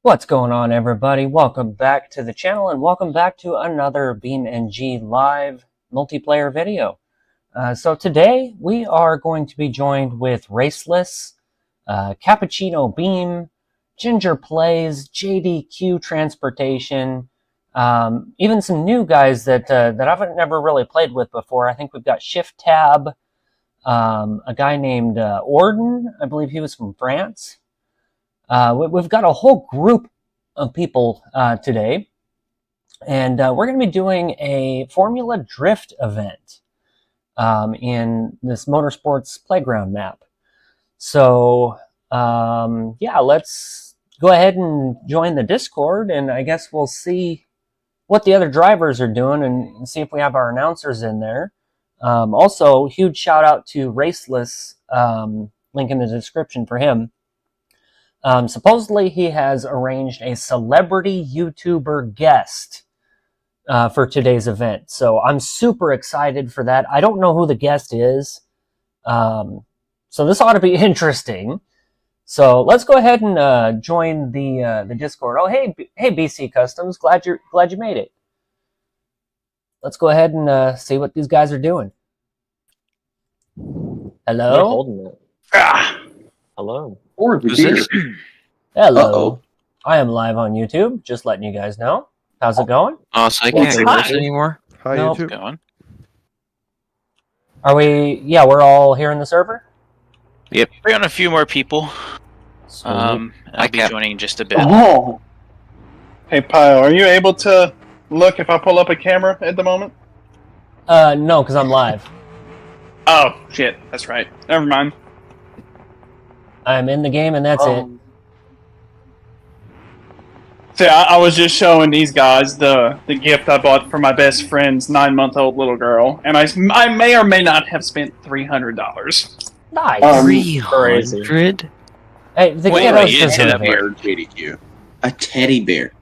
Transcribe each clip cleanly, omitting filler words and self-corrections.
What's going on, everybody? Welcome back to the channel and welcome back to another BeamNG live multiplayer video. So today we are going to be joined with Raceless, CappuccinoBeam, Ginger Plays, JDQ Transportation, even some new guys that I've never really played with before. I think we've got ShiftTab, a guy named Orden. I believe he was from France. We've got a whole group of people today, and we're going to be doing a Formula Drift event in this Motorsports Playground map. So, yeah, let's go ahead and join the Discord, and I guess we'll see what the other drivers are doing and see if we have our announcers in there. Also, huge shout out to Raceless, link in the description for him. Supposedly he has arranged a celebrity YouTuber guest for today's event. So I'm super excited for that. I don't know who the guest is. So this ought to be interesting. So let's go ahead and join the Discord. Oh, hey BC Customs, glad you made it. Let's go ahead and see what these guys are doing. Hello? They're holding it. Hello. Hello. I am live on YouTube, just letting you guys know. How's it going? Oh, so I can't curse anymore? Hi, Nope. YouTube. Going. Are we? Yeah, we're all here in the server? Yep. Bring on a few more people. Sweet. I'll be joining in just a bit. Oh. Hey, Pyle, are you able to look if I pull up a camera at the moment? No, because I'm live. Oh, shit. That's right. Never mind. I'm in the game and that's it. See, I was just showing these guys the gift I bought for my best friend's 9-month-old little girl, and I may or may not have spent $300. Nice. 300? Hey, the Wait, kiddos you didn't deserve hit it. up JDQ. A teddy bear.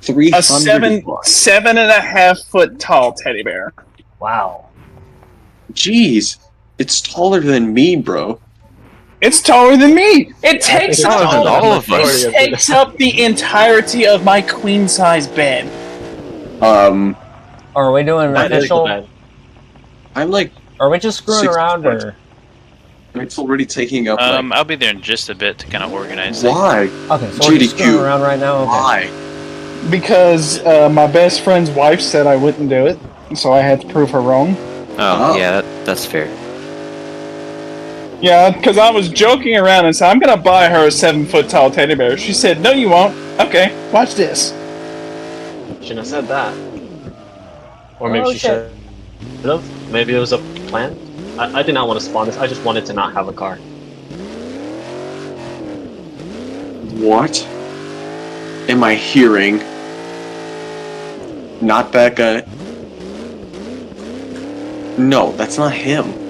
300 A 7.5-foot tall teddy bear. Wow. Jeez, it's taller than me, bro. It's taller than me. It takes it's taller than all of us. It takes up the entirety of my queen-size bed. Are we doing That is the official? bed. I'm like, Are we just screwing 60 around points. or? it's already taking up. Like, I'll be there in just a bit to kind of organize things. why? Okay, so we're just JDQ. screwing around right now. Okay. Why? Because my best friend's wife said I wouldn't do it, so I had to prove her wrong. Oh, yeah, that's fair. Yeah, because I was joking around and said, I'm going to buy her a 7-foot tall teddy bear. She said, no, you won't. Okay, watch this. Shouldn't have said that. Or maybe she should have. Maybe it was a plan. I did not want to spawn this. I just wanted to not have a car. What am I hearing? Not that guy. No, that's not him.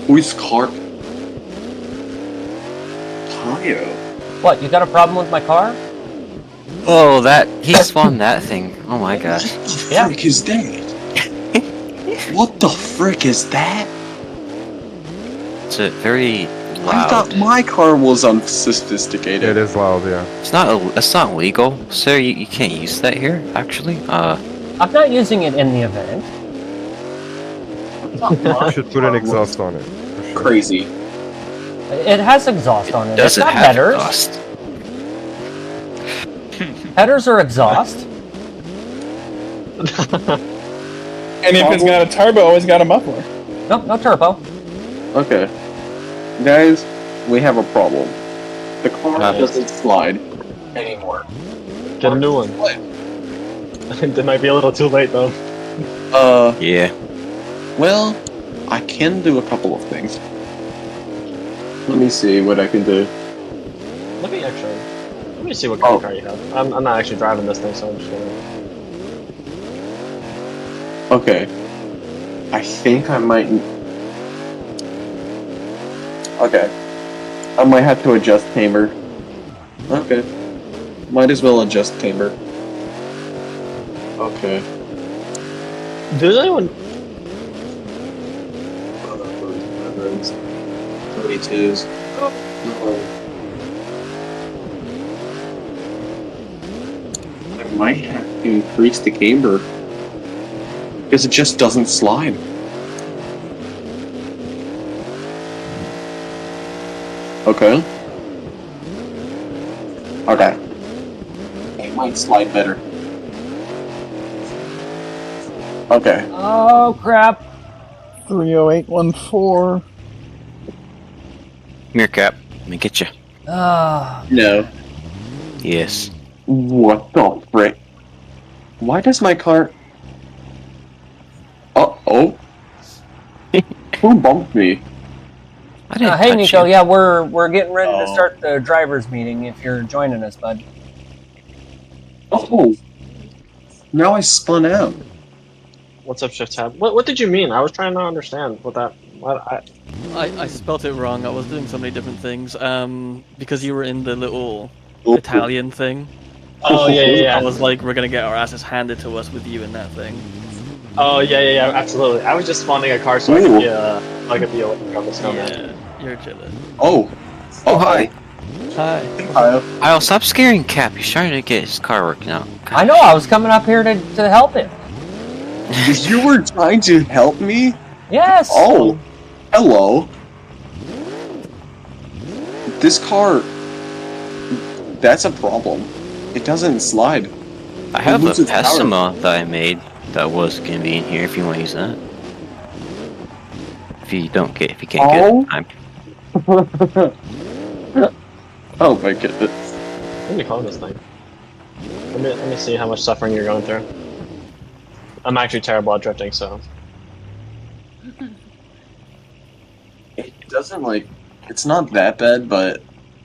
Who's car? Tayo. What? You got a problem with my car? Oh, he spawned that thing. Oh my gosh. What the Yeah. frick is that? What the frick is that? It's a very I loud. thought my car was unsophisticated. It is loud, yeah. It's not legal, sir. You can't use that here, actually. I'm not using it in the event. You should put an exhaust on it. for sure. Crazy. It has exhaust on it. It's doesn't not have headers. exhaust. Headers are exhaust. And if it's got a turbo, it's got a muffler. Nope, no turbo. Okay. Guys, we have a problem. The car doesn't slide anymore. Get a new one. It might be a little too late though. Yeah. Well, I can do a couple of things. Let me see what I can do. Let me see what kind of car you have. I'm not actually driving this thing, so I'm just gonna. Okay. I think I might... Okay. I might have to adjust camber. Okay. Might as well adjust camber. Okay. Does anyone? 32s. might have to increase the camber. Because it just doesn't slide. Okay. Okay. It might slide better. Okay. Oh crap! 30814. Here, Cap. Let me get you. Oh, No. Yes. What the frick? Why does my car... Uh-oh. Who bumped me? I didn't hey touch Nico, you. yeah, we're getting ready to Oh. start the drivers meeting. If you're joining us, bud. Oh. Now I spun out. What's up, ShiftTab? What did you mean? I was trying to understand what that. I spelt it wrong. I was doing so many different things. Because you were in the little Italian thing. Oh yeah. I was like, we're gonna get our asses handed to us with you in that thing. Oh yeah, absolutely. I was just spawning a car so I could be able to grab the snowman. Yeah, you're chilling. Oh. Oh, hi. Hi. Hi. I'll stop scaring Cap. He's trying to get his car working out. I know. I was coming up here to help him. You were trying to help me? Yes. Oh. Hello. This car... That's a problem. It doesn't slide. I have a loses power. Pessima that I made that was gonna be in here if you want to use that. If you can't get it, I'm Oh my goodness. What do you call this thing? Let me see how much suffering you're going through. I'm actually terrible at drifting, so. It doesn't like... It's not that bad, but...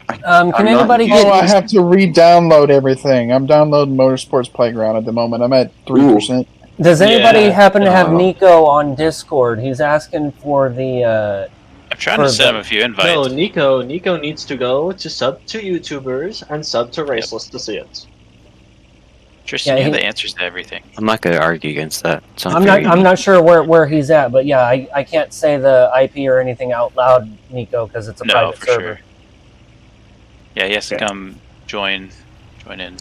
Can I'm not anybody used Oh, get? I have to re-download everything. I'm downloading Motorsports Playground at the moment. I'm at 3%. Does anybody Yeah. happen to have Nico on Discord? He's asking for the. I'm trying to send him a few invites. No, Nico needs to go to sub to YouTubers and sub to Raceless to see it. Tristan, Yeah, you have he- the answers to everything. not gonna argue against that. It's I'm very not. I'm neat. not sure where he's at, but yeah, I can't say the IP or anything out loud, Nico, because it's a No, private for server. sure. Yeah, he has to Okay. come join in.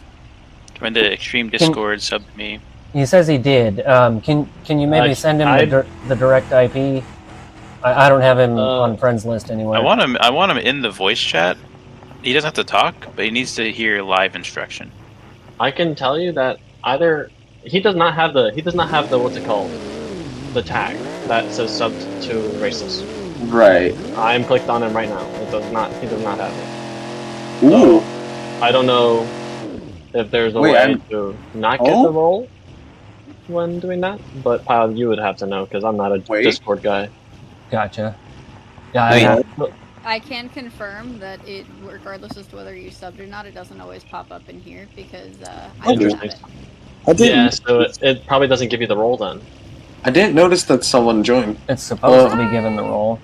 Join the Extreme Discord, sub me. He says he did. Can you maybe send him the direct IP? I don't have him on friends list anywhere. I want him in the voice chat. He doesn't have to talk, but he needs to hear live instruction. I can tell you that either he does not have the what's it called, the tag that says sub to Raceless. Right. I'm clicked on him right now. He does not have it. Ooh. I don't know if there's a Wait, way I'm- to not get the role when doing that, but Pyle, you would have to know because I'm not a Wait. Discord guy. Gotcha. Yeah. Wait. I can confirm that it, regardless as to whether you subbed or not, it doesn't always pop up in here because I don't have it. I didn't. Yeah, so it probably doesn't give you the role then. I didn't notice that someone joined. It's supposed to be given the role.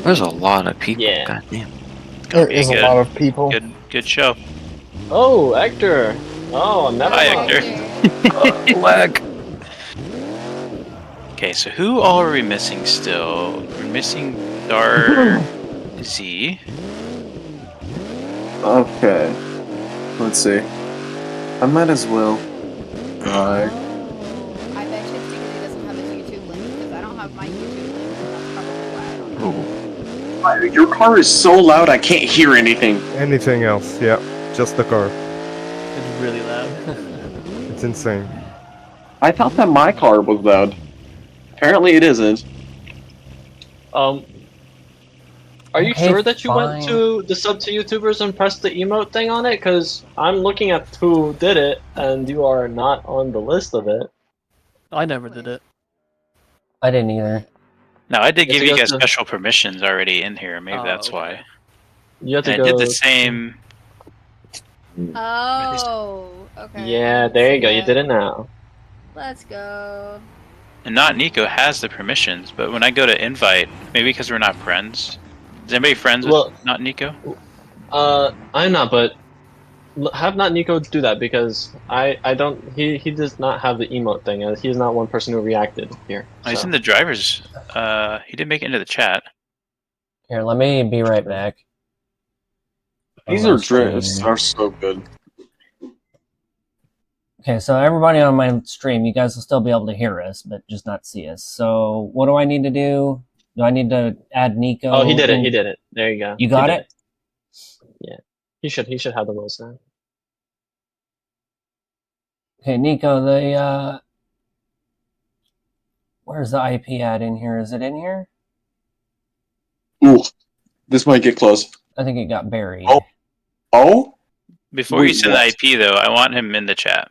There's a lot of people. Yeah. Goddamn. There be is a good. lot of people. Good show. Oh, Hector! Oh, never Hi, mind. Hector. Lag. Okay, so who all are we missing still? We're missing Dar Z. Okay. Let's see. I might as well. Right. I bet you it's because he doesn't have his YouTube link because I don't have my YouTube link. That's probably why I don't know. Your car is so loud I can't hear anything. Anything else? Yeah, just the car. It's really loud. It's insane. I thought that my car was loud. Apparently it isn't. Are you Okay, sure that you fine. went to the sub to YouTubers and pressed the emote thing on it? Because I'm looking at who did it, and you are not on the list of it. I never did it. I didn't either. No, I did give you you have guys to- special permissions already in here. Maybe Oh, that's okay. why. You have to And I go. did the same. Oh, okay. Yeah, there you go. You did it now. Let's go. And not Nico has the permissions, but when I go to invite, maybe because we're not friends. Is anybody friends Well- with not Nico? I'm not, but have not Nico do that because I don't. He does not have the emote thing. As he's not one person who reacted here. Oh, he's so. in the drivers. He didn't make it into the chat. Here, let me be right back. These are drifts are so good. Okay, so everybody on my stream, you guys will still be able to hear us, but just not see us. So what do I need to do? Do I need to add Nico? Oh, he did it. He did it. There you go. You got it? Yeah. He should have the most now. Okay, Nico, the where's the IP at in here? Is it in here? Ooh, this might get close. I think it got buried. Oh? Before you send the IP, though, I want him in the chat.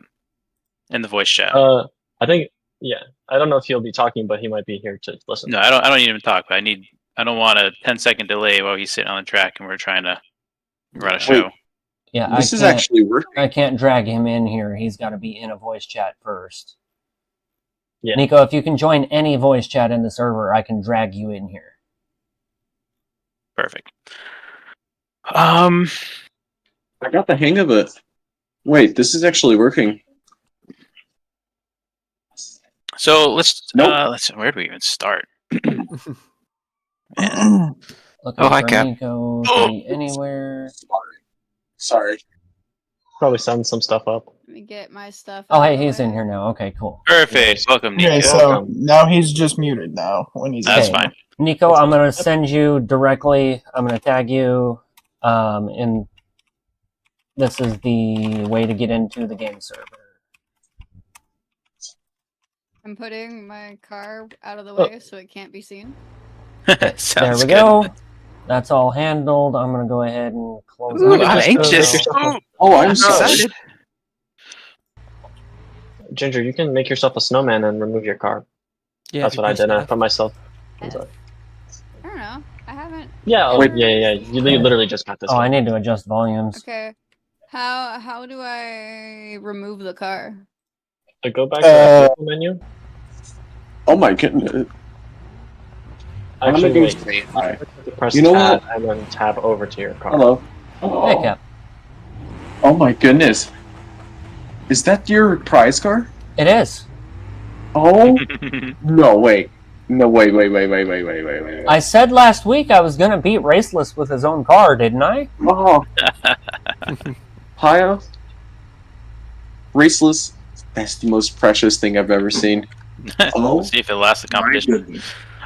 In the voice chat. I think, yeah. I don't know if he'll be talking, but he might be here to listen. No, I don't need him to talk, but I don't want a 10-second delay while he's sitting on the track and we're trying to run a show. Wait. Yeah, This is actually working. I can't drag him in here. He's got to be in a voice chat first. Yeah. Nico, if you can join any voice chat in the server, I can drag you in here. Perfect. I got the hang of it. Wait, this is actually working. So let's Nope. where do we even start? Looking hi, for Cap. Nico to be anywhere. Sorry. Probably send some stuff up. Let me get my stuff. Oh, out hey, of the he's in way. here now. Okay, cool. Perfect. Welcome, Nico. Okay, so now he's just muted now when he's That's Okay. fine. Nico, I'm going to send you directly. I'm going to tag you. And this is the way to get into the game server. I'm putting my car out of the way so it can't be seen. Sounds There we good. go. That's all handled. I'm going to go ahead and close Ooh, out I'm this anxious. server. Oh, I'm excited. Ginger, you can make yourself a snowman and remove your car. Yeah, That's if you what I press did. I F. put myself. I don't know. I haven't. Yeah, Wait. yeah. You literally just got this. Oh, I one. need to adjust volumes. Okay. How do I remove the car? So go back to the vehicle menu. Oh my goodness. Actually, gonna wait. say hi. Press You know tab what? and then tab over to your car. Hello. Hey, Cap. Oh my goodness. Is that your prize car? It is. Oh no! Wait. No! Wait! I said last week I was going to beat Raceless with his own car, didn't I? Oh. Hiya. Raceless. That's the most precious thing I've ever seen. Oh. See if it lasts the competition.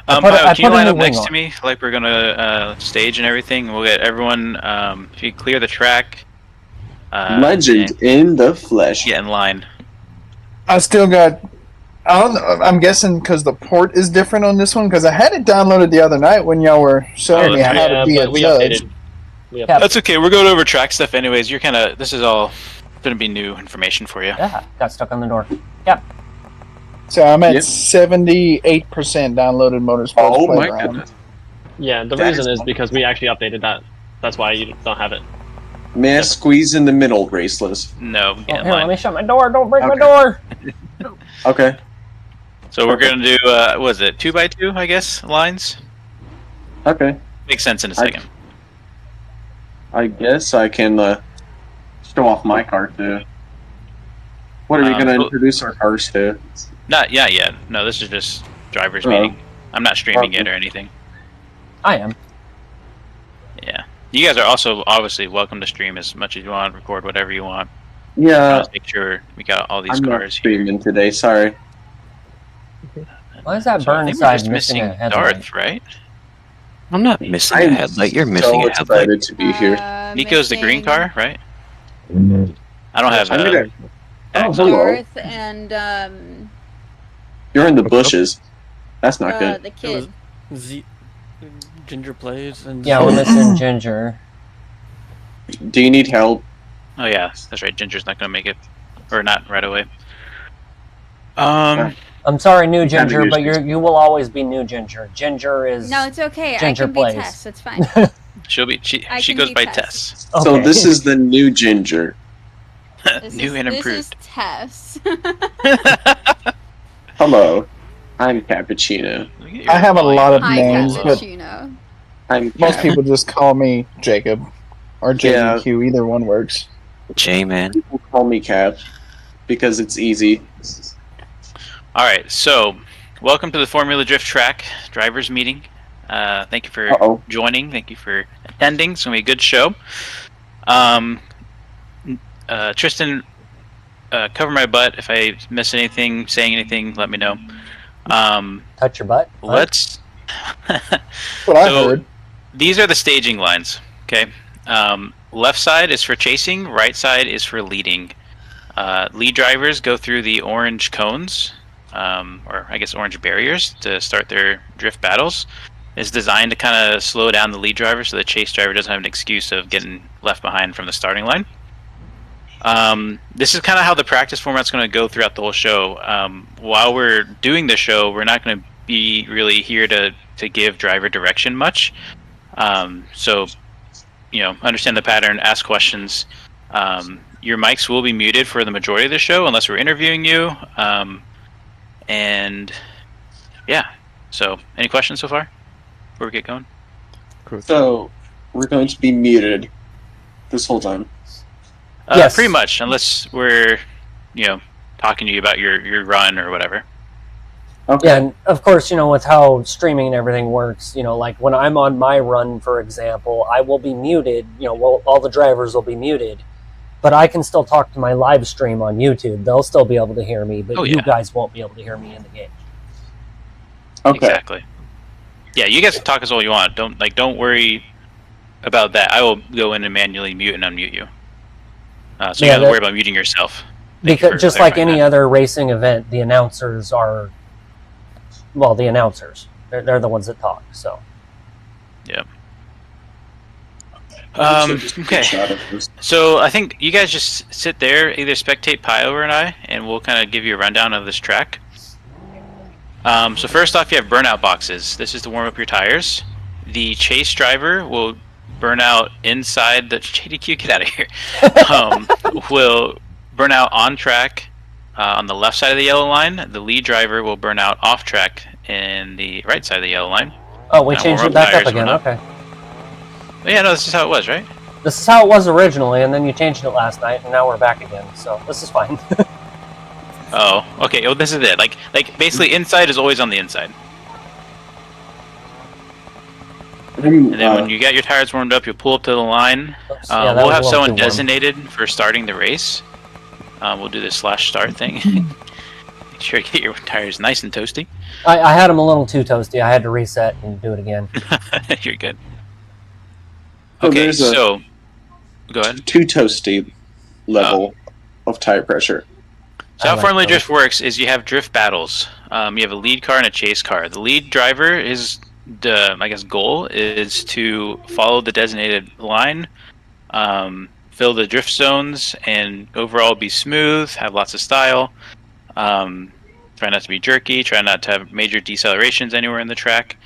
I Pio, can you put a line new up next wing to me like we're gonna stage and everything? We'll get everyone. If you clear the track. Legend and in the flesh. get in line. I still got. I don't know. I'm guessing because the port is different on this one because I had it downloaded the other night when y'all were showing me that's how Yeah, to be a but we judge. updated. We Yeah. updated. That's okay. We're going over track stuff anyways. You're kind of. This is all gonna be new information for you. Yeah, got stuck on the door. So I'm at Yep. 78% downloaded Motorsports Oh my Playground. goodness. Yeah, the That reason is is because we actually updated that. That's why you don't have it. May I squeeze in the middle, Raceless? No, Oh, get in here, let line. me shut my door. Don't break my Okay. door. Okay. So we're gonna do. Was it 2x2? I guess lines. Okay. Makes sense in a second. I guess I can show off my car too. What are we gonna so- introduce our cars to? Not yet. No, this is just drivers Oh. meeting. I'm not streaming Okay. it or anything. I am. Yeah. You guys are also obviously welcome to stream as much as you want, record whatever you want. Yeah, Let's make sure we got all these I'm not cars here. streaming today. Sorry. Why is that So I think we're Burnside just missing missing a headlight? Darth, right? I'm not missing a I'm headlight. You're missing so a headlight. excited to be here. Nico's the green Missing car, right? I don't have I'm gonna- Oh, accent. hello. Darth and You're in the bushes. That's not good. the kid. Z Ginger plays and Yeah, we're missing Ginger. Do you need help? Oh yeah, that's right. Ginger's not gonna make it, or not right away. Um, I'm sorry, New Having Ginger, but issues. you will always be New Ginger. Ginger is. No, it's okay. Ginger I can plays. be Tess. It's fine. she I she can goes be by Tess. Tess. So Okay. this is the new Ginger. New and This is improved. Tess. Hello, I'm Cappuccino. Look at your I have a volume lot of up. Hi, names, but Cappuccino. I'm most Cap. people just call me Jacob or JDQ. Either one works. J-Man. People call me Cap because it's easy. All right, so welcome to the Formula Drift Track drivers meeting. Thank you for Uh-oh. joining. Thank you for attending. It's gonna be a good show. Tristan cover my butt. If I miss anything, saying anything, let me know. Touch your butt. Let's. What I heard. These are the staging lines. Okay. Left side is for chasing. Right side is for leading. Lead drivers go through the orange cones, or I guess orange barriers, to start their drift battles. It's designed to kind of slow down the lead driver so the chase driver doesn't have an excuse of getting left behind from the starting line. This is kind of how the practice format's going to go throughout the whole show. While we're doing the show, we're not going to be really here to give driver direction much. So, understand the pattern, ask questions. Your mics will be muted for the majority of the show unless we're interviewing you. And yeah, so any questions so far before we get going? So we're going to be muted this whole time. Yes. Pretty much, unless we're, talking to you about your run or whatever. Okay. Yeah, and of course, with how streaming and everything works, like when I'm on my run, for example, I will be muted. All the drivers will be muted, but I can still talk to my live stream on YouTube. They'll still be able to hear me, but you guys won't be able to hear me in the game. Okay. Exactly. Yeah, you guys can talk as all you want. Don't worry about that. I will go in and manually mute and unmute you. So you don't have to worry about muting yourself. Because just like any other racing event, the announcers are, the announcers. They're the ones that talk. So. Yeah. Okay. So I think you guys just sit there, either spectate Pyover and I, and we'll kind of give you a rundown of this track. So first off, you have burnout boxes. This is to warm up your tires. The chase driver will burn out inside the JDQ. Get out of here. Will burn out on track on the left side of the yellow line. The lead driver will burn out off track in the right side of the yellow line. Oh, we changed it back up again. Okay. Yeah, no, this is how it was, right? This is how it was originally, and then you changed it last night, and now we're back again. So this is fine. Oh, okay. Well, this is it. Like basically, inside is always on the inside. And then when you get your tires warmed up, you'll pull up to the line. We'll have someone designated for starting the race. We'll do the /start thing. Make sure you get your tires nice and toasty. I had them a little too toasty. I had to reset and do it again. You're good. Okay, so go ahead. Too toasty level of tire pressure. So how Formula Drift works is you have drift battles. You have a lead car and a chase car. The lead driver is goal is to follow the designated line, fill the drift zones, and overall be smooth, have lots of style. Try not to be jerky, try not to have major decelerations anywhere in the track.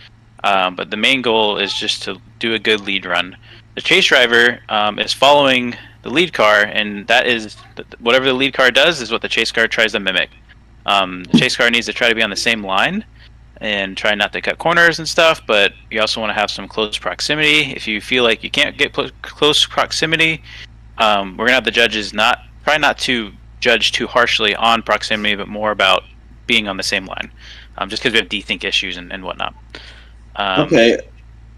But the main goal is just to do a good lead run. The chase driver is following the lead car, and that is whatever the lead car does is what the chase car tries to mimic. The chase car needs to try to be on the same line and try not to cut corners and stuff, but you also want to have some close proximity. If you feel like you can't get close proximity, we're gonna have the judges try not to judge too harshly on proximity, but more about being on the same line, just because we have desync issues and whatnot. Okay,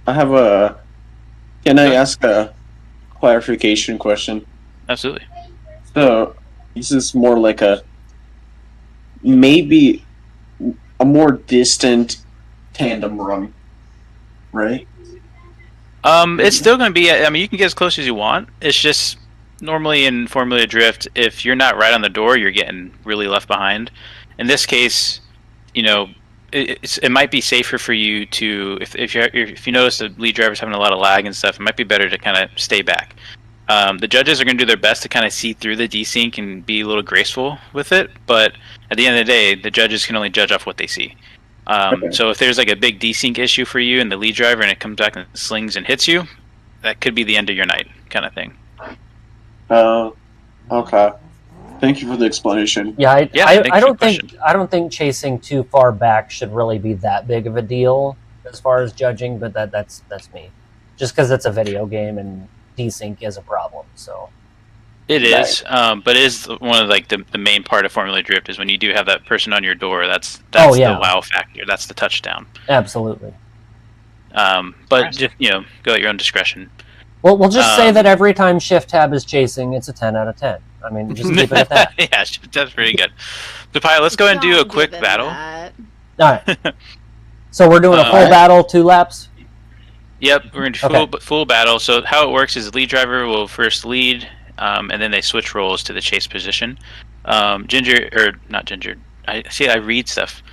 I have a. Can I ask a clarification question? Absolutely. So this is more like maybe a more distant tandem run, right? It's still going to be. I mean, you can get as close as you want. It's just normally in Formula Drift, if you're not right on the door, you're getting really left behind. In this case, it might be safer for you to if you notice the lead driver's having a lot of lag and stuff, it might be better to kind of stay back. The judges are going to do their best to kind of see through the desync and be a little graceful with it, but at the end of the day, the judges can only judge off what they see. So if there's like a big desync issue for you and the lead driver and it comes back and slings and hits you, that could be the end of your night, kind of thing. Okay. Thank you for the explanation. Yeah, I don't think chasing too far back should really be that big of a deal as far as judging, but that's me. Just because it's a video game and desync is a problem, so. It is, but it is one of the main part of Formula Drift is when you do have that person on your door. That's the wow factor. That's the touchdown. Absolutely. But just go at your own discretion. Well, we'll just say that every time ShiftTab is chasing, it's a 10 out of 10. I mean, just keep it at that. Yeah, that's pretty good. So, Pio, let's go ahead and do a Don't quick give him battle. that. All right. So we're doing a full battle, 2 laps? Yep, we're in full battle. So how it works is the lead driver will first lead, and then they switch roles to the chase position. Ginger, or not Ginger, I read stuff.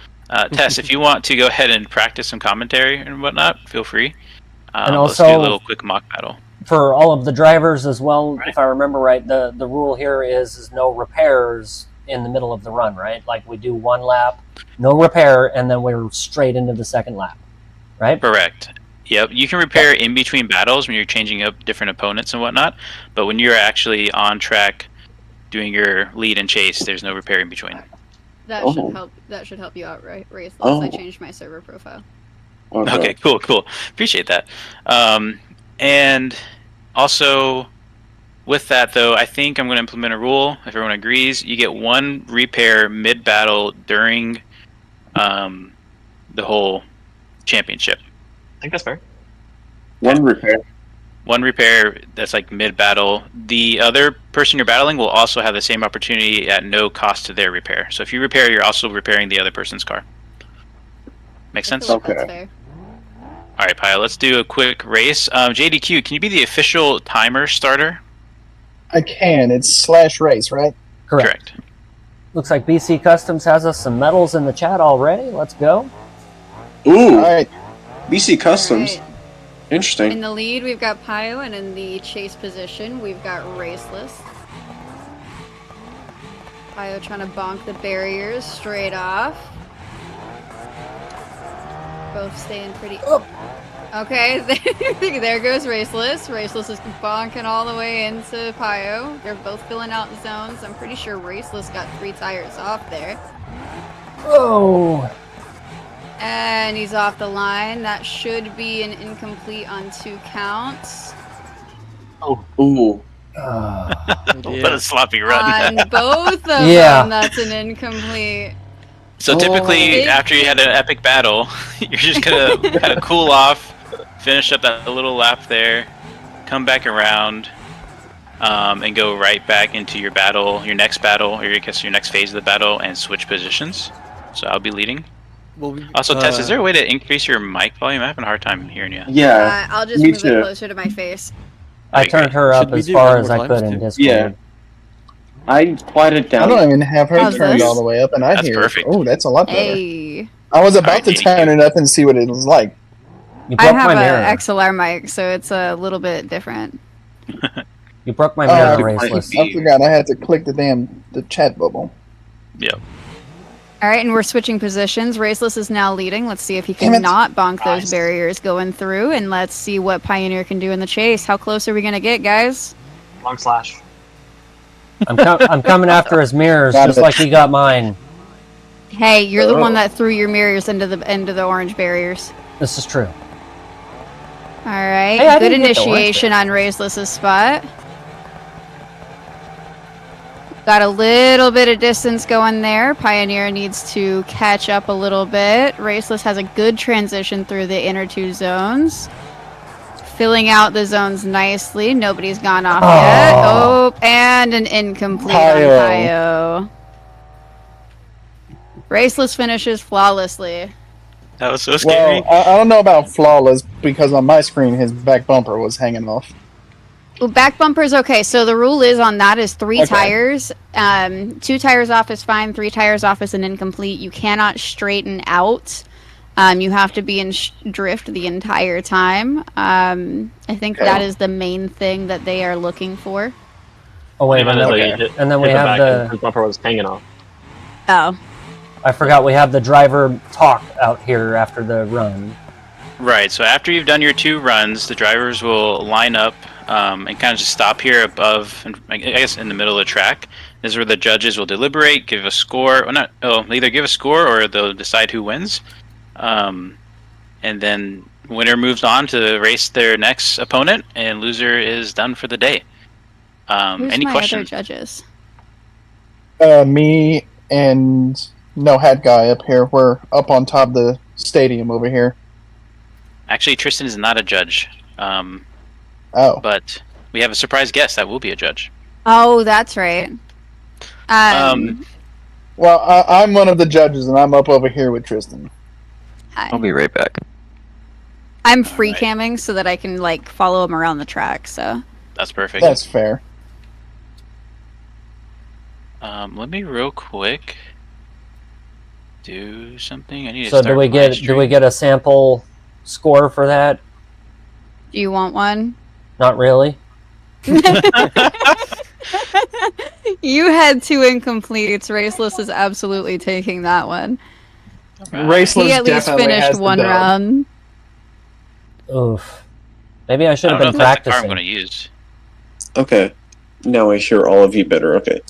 Tess, if you want to go ahead and practice some commentary and whatnot, feel free. And let's also, do a little quick mock battle. For all of the drivers as well, if I remember right, the rule here is no repairs in the middle of the run, right? Like we do 1 lap, no repair, and then we're straight into the second lap, right? Correct. Yep, you can repair in between battles when you're changing up different opponents and whatnot, but when you're actually on track doing your lead and chase, there's no repair in between. That should help. That should help you out, right? Raceless. I changed my server profile. Okay, cool. Appreciate that. And also, with that though, I think I'm going to implement a rule. If everyone agrees, you get 1 repair mid-battle during the whole championship. I think that's fair. 1 repair. 1 repair that's like mid-battle. The other person you're battling will also have the same opportunity at no cost to their repair. So if you repair, you're also repairing the other person's car. Make sense? Like that's fair. All right, Pio, let's do a quick race. JDQ, can you be the official timer starter? I can. It's /race, right? Correct. Looks like BC Customs has us some medals in the chat already. Let's go. Ooh. All right. BC Customs. Right. Interesting. In the lead, we've got Pio, and in the chase position, we've got Raceless. Pio trying to bonk the barriers straight off. Both staying pretty... Okay, there goes Raceless. Raceless is bonking all the way into Pio. They're both filling out the zones. I'm pretty sure Raceless got 3 tires off there. Oh! And he's off the line. That should be an incomplete on 2 counts. Oh, ooh. What a sloppy run. On both of them, that's an incomplete. So typically, after you had an epic battle, you're just gonna kind of cool off, finish up that little lap there, come back around, and go right back into your battle, your next battle, or I guess your next phase of the battle, and switch positions. So I'll be leading. Well, Also, Tess, is there a way to increase your mic volume? I'm having a hard time hearing you. Yeah. I'll just move it closer to my face. I turned her up as far as I could in Discord. Yeah. I quieted down. I don't even have her How's turned this? all the way up, and I That's hear. perfect. Oh, that's a lot better. Hey. I was about Alright, to turn it up and see what it was like. You I broke have my mirror. an XLR mic, so it's a little bit different. You broke my mirror, Raceless. Raceless. I forgot I had to click the chat bubble. Yep. Alright, and we're switching positions. Raceless is now leading. Let's see if he can Damn it. not bonk those barriers going through, and let's see what Pioneer can do in the chase. How close are we going to get, guys? Long slash. I'm coming after his mirrors, Got just it. like he got mine. Hey, you're the one that threw your mirrors into the orange barriers. This is true. Alright, Hey, I good didn't get the orange initiation on Raceless' spot. Got a little bit of distance going there. Pioneer needs to catch up a little bit. Raceless has a good transition through the inner 2 zones. Filling out the zones nicely. Nobody's gone off yet. Oh, and an incomplete on Pio. Raceless finishes flawlessly. That was so scary. Well, I don't know about flawless because on my screen his back bumper was hanging off. Well, back bumper's okay. So the rule is on that is 3 Okay. tires. 2 tires off is fine. 3 tires off is an incomplete. You cannot straighten out. You have to be in drift the entire time. I think that is the main thing that they are looking for. Oh wait, And and then we have the. His bumper was hanging off. Oh. I forgot we have the driver talk out here after the run. Right, so after you've done your 2 runs, the drivers will line up and kind of just stop here above, and I guess in the middle of the track. This is where the judges will deliberate, give a score, either give a score or they'll decide who wins. And then winner moves on to race their next opponent, and loser is done for the day. Who's Any my questions? other judges? Me and No Hat Guy up here. We're up on top of the stadium over here. Actually, Tristan is not a judge, Oh. but we have a surprise guest that will be a judge. Oh, that's right. Well, I'm one of the judges, and I'm up over here with Tristan. Hi. I'll be right back. I'm free camming so that I can like follow him around the track. So That's perfect. That's fair. Let me real quick do something. I need to So start do we get a sample score for that? do you want one? Not really. You had 2 incompletes. Raceless is absolutely taking that one. Raceless He at least definitely finished has the one dub. round. Oof. Maybe I should I have don't know been if that's the car I'm practicing. going to use. Okay. Now I hear all of you better. Okay.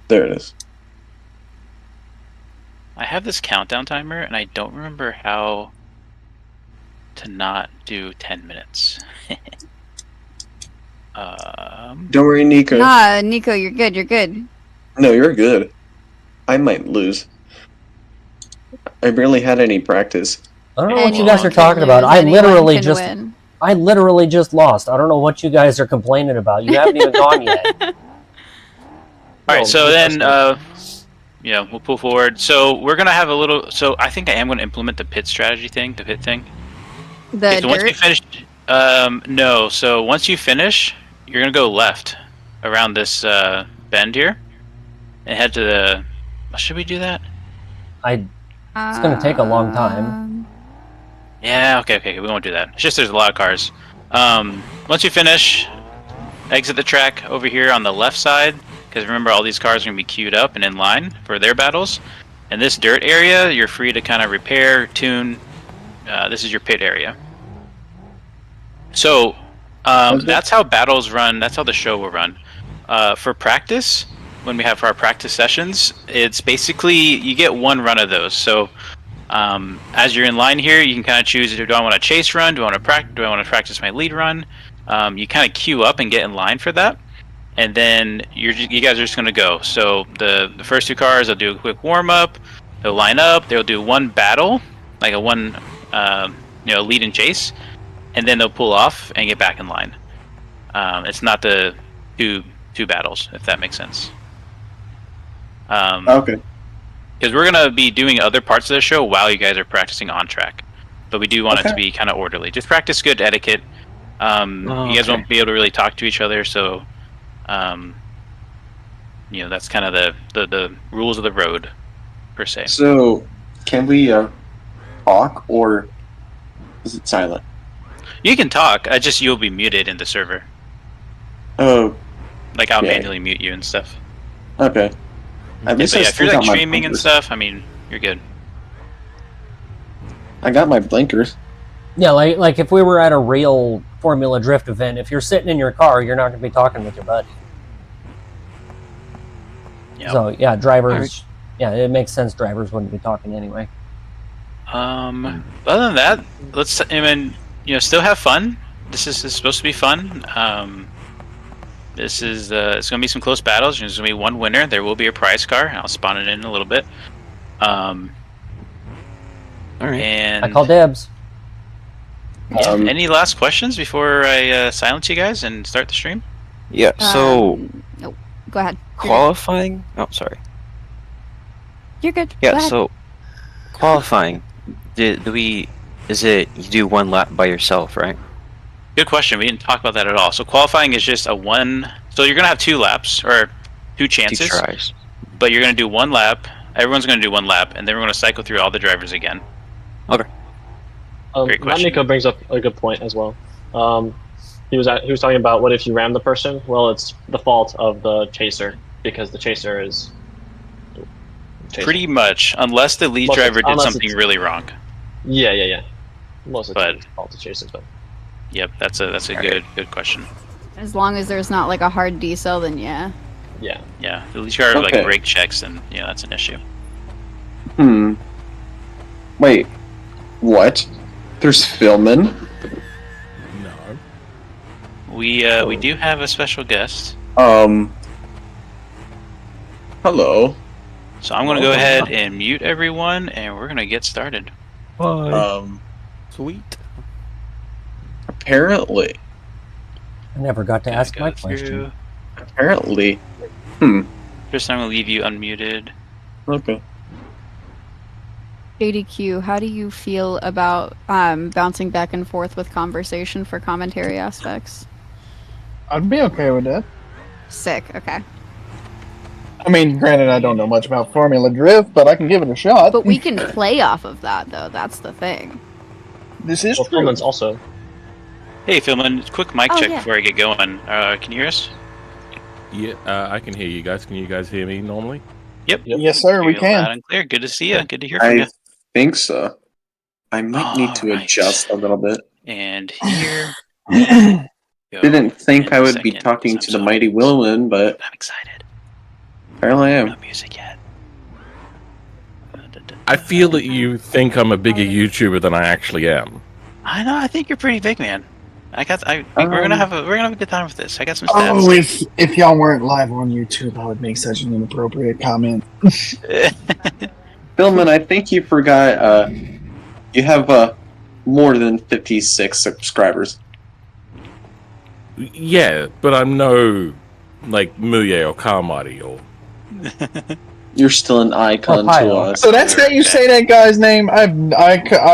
There it is. I have this countdown timer, and I don't remember how to not do 10 minutes. Don't worry, Nico. Nah, Nico, you're good. You're good. No, you're good. I might lose. I barely had any practice. I don't know what you Anyone guys are can talking about. lose, I anyone literally can just win. lost. I don't know what you guys are complaining about. You haven't even gone yet. Alright, so then, we'll pull forward. So we're going to have a little... So I think I am going to implement the pit strategy thing, the pit thing. The So once you dirt. finish... no. So once you finish, you're going to go left around this bend here and head to the... Should we do that? It's going to take a long time. Yeah, okay, we won't do that. It's just there's a lot of cars. Once you finish, exit the track over here on the left side, because remember all these cars are going to be queued up and in line for their battles. And this dirt area, you're free to kind of repair, tune. This is your pit area. So, that's how battles run, that's how the show will run. For practice, when we have our practice sessions, it's basically, you get one run of those. So, as you're in line here, you can kind of choose, do I want to chase run, do I want to practice my lead run? You kind of queue up and get in line for that, and then you guys are just going to go. So the first 2 cars, they'll do a quick warm up, they'll line up, they'll do one battle, like a one lead and chase, and then they'll pull off and get back in line. It's not the two battles, if that makes sense. Okay. Because we're going to be doing other parts of the show while you guys are practicing on track. But we do want it to be kind of orderly. Just practice good etiquette. You guys won't be able to really talk to each other, so that's kind of the rules of the road, per se. So, can we talk, or is it silent? You can talk, you'll be muted in the server. Oh. Like, I'll manually mute you and stuff. Okay. If you're like streaming and stuff, I mean, you're good. I got my blinkers. Yeah, like if we were at a real Formula Drift event, if you're sitting in your car, you're not going to be talking with your buddy. Yep. So yeah, drivers. Yeah, it makes sense. Drivers wouldn't be talking anyway. Other than that, still have fun. This is supposed to be fun. This is it's going to be some close battles. There's going to be one winner. There will be a prize car. I'll spawn it in a little bit. All right. And I call dibs. Any last questions before I silence you guys and start the stream? Yeah. So. Nope. Go ahead. Qualifying. Oh, sorry. You're good. Yeah. Go ahead. So qualifying. Is it you do one lap by yourself, right? Good question. We didn't talk about that at all. So qualifying is just a one. So you're gonna have 2 laps or 2 chances. 2 tries. But you're gonna do 1 lap. Everyone's gonna do 1 lap, and then we're gonna cycle through all the drivers again. Okay. Great question. Nico brings up a good point as well. He was talking about what if you ram the person? Well, it's the fault of the chaser because the chaser is. Pretty much, unless the lead driver did something really wrong. Yeah. Most of the time, it's the fault of the chaser, but. Yep, that's a good question. As long as there's not like a hard decel, then yeah. Yeah, the lead driver like brake checks, and that's an issue. Wait, what? There's filming? No. We do have a special guest. Hello. So I'm gonna go ahead and mute everyone, and we're gonna get started. Sweet. Apparently. I never got to ask my question. Apparently. First, I'm gonna leave you unmuted. Okay. JDQ, how do you feel about bouncing back and forth with conversation for commentary aspects? I'd be okay with that. Sick, okay. I mean, granted, I don't know much about Formula Drift, but I can give it a shot. But we can play off of that, though. That's the thing. This is Well, true. Philman's also. Hey, Philman, quick mic Oh, check yeah. before I get going. Can you hear us? Yeah, I can hear you guys. Can you guys hear me normally? Yep. Yes, sir, we You're can. Loud and clear. Good to see you. Good to hear from I you. think so. I might need to Alright. adjust a little bit. And here. Go. Didn't think in I a would be second, talking 'cause to the I'm mighty Willowin, but I'm excited. apparently I am. No music yet. I feel that you think I'm a bigger YouTuber than I actually am. I know. I think you're pretty big, man. We're gonna have a good time with this. I got some stats. Oh, if y'all weren't live on YouTube, I would make such an inappropriate comment. Philman, I think you forgot, you have, more than 56 subscribers. Yeah, but I'm no, like, Muye or Carmighty or... You're still an icon to Ohio. us. So that's how you say that guy's name? I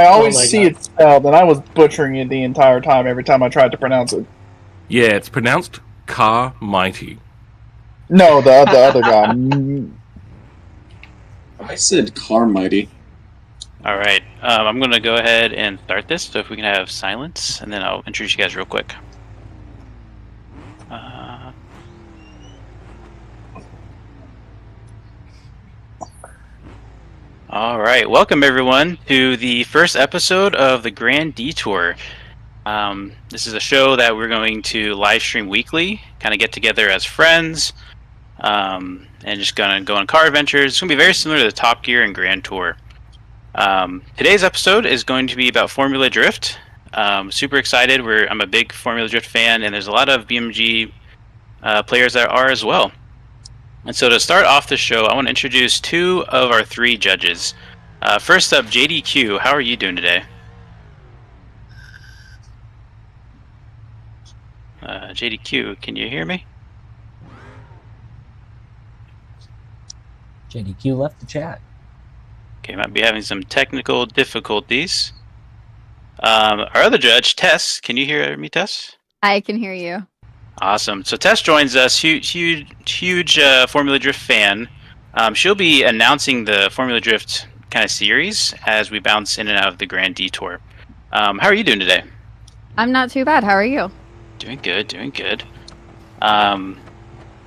always Oh my see God. it spelled, and I was butchering it the entire time every time I tried to pronounce it. Yeah, it's pronounced Carmighty. No, the other guy. I said Carmighty. All right. I'm gonna go ahead and start this. So if we can have silence, and then I'll introduce you guys real quick. All right, welcome everyone to the first episode of the Grand Detour. This is a show that we're going to live stream weekly, kind of get together as friends, and just gonna go on car adventures. It's gonna be very similar to the Top Gear and Grand Tour. Today's episode is going to be about Formula Drift. Super excited. I'm a big Formula Drift fan, and there's a lot of BeamNG players that are as well. And so to start off the show, I want to introduce two of our three judges. First up, JDQ. How are you doing today? JDQ, can you hear me? JDQ left the chat. Okay, might be having some technical difficulties. Our other judge, Tess. Can you hear me, Tess? I can hear you. Awesome. So Tess joins us, huge Formula Drift fan. She'll be announcing the Formula Drift kind of series as we bounce in and out of the Grand Detour. How are you doing today? I'm not too bad. How are you? Doing good, doing good.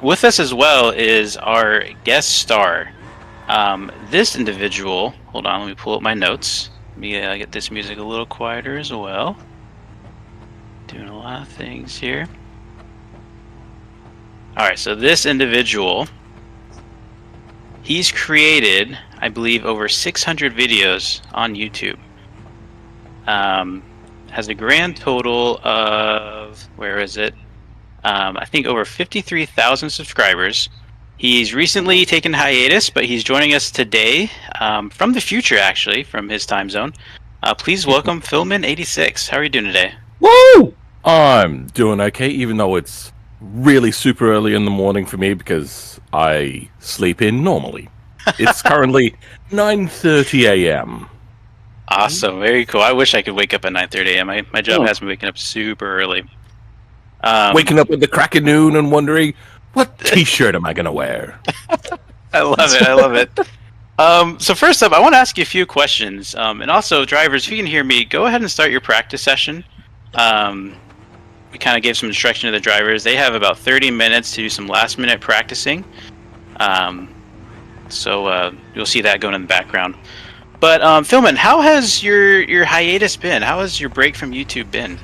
With us as well is our guest star. This individual, hold on, let me pull up my notes. Let me get this music a little quieter as well. Doing a lot of things here. Alright, so this individual, he's created, I believe, over 600 videos on YouTube. Has a grand total of, where is it? I think over 53,000 subscribers. He's recently taken hiatus, but he's joining us today from the future, actually, from his time zone. Please welcome Philman86. How are you doing today? Woo! I'm doing okay, even though it's really super early in the morning for me because I sleep in normally. It's currently 9:30 a.m. Awesome, very cool. I wish I could wake up at 9:30 a.m. My job has me waking up super early. Waking up with the crack of noon and wondering, what t-shirt am I going to wear? I love it, I love it. So first up, I want to ask you a few questions. And also, drivers, if you can hear me, go ahead and start your practice session. We kind of gave some instruction to the drivers. They have about 30 minutes to do some last-minute practicing. So you'll see that going in the background. But Philman, how has your hiatus been? How has your break from YouTube been?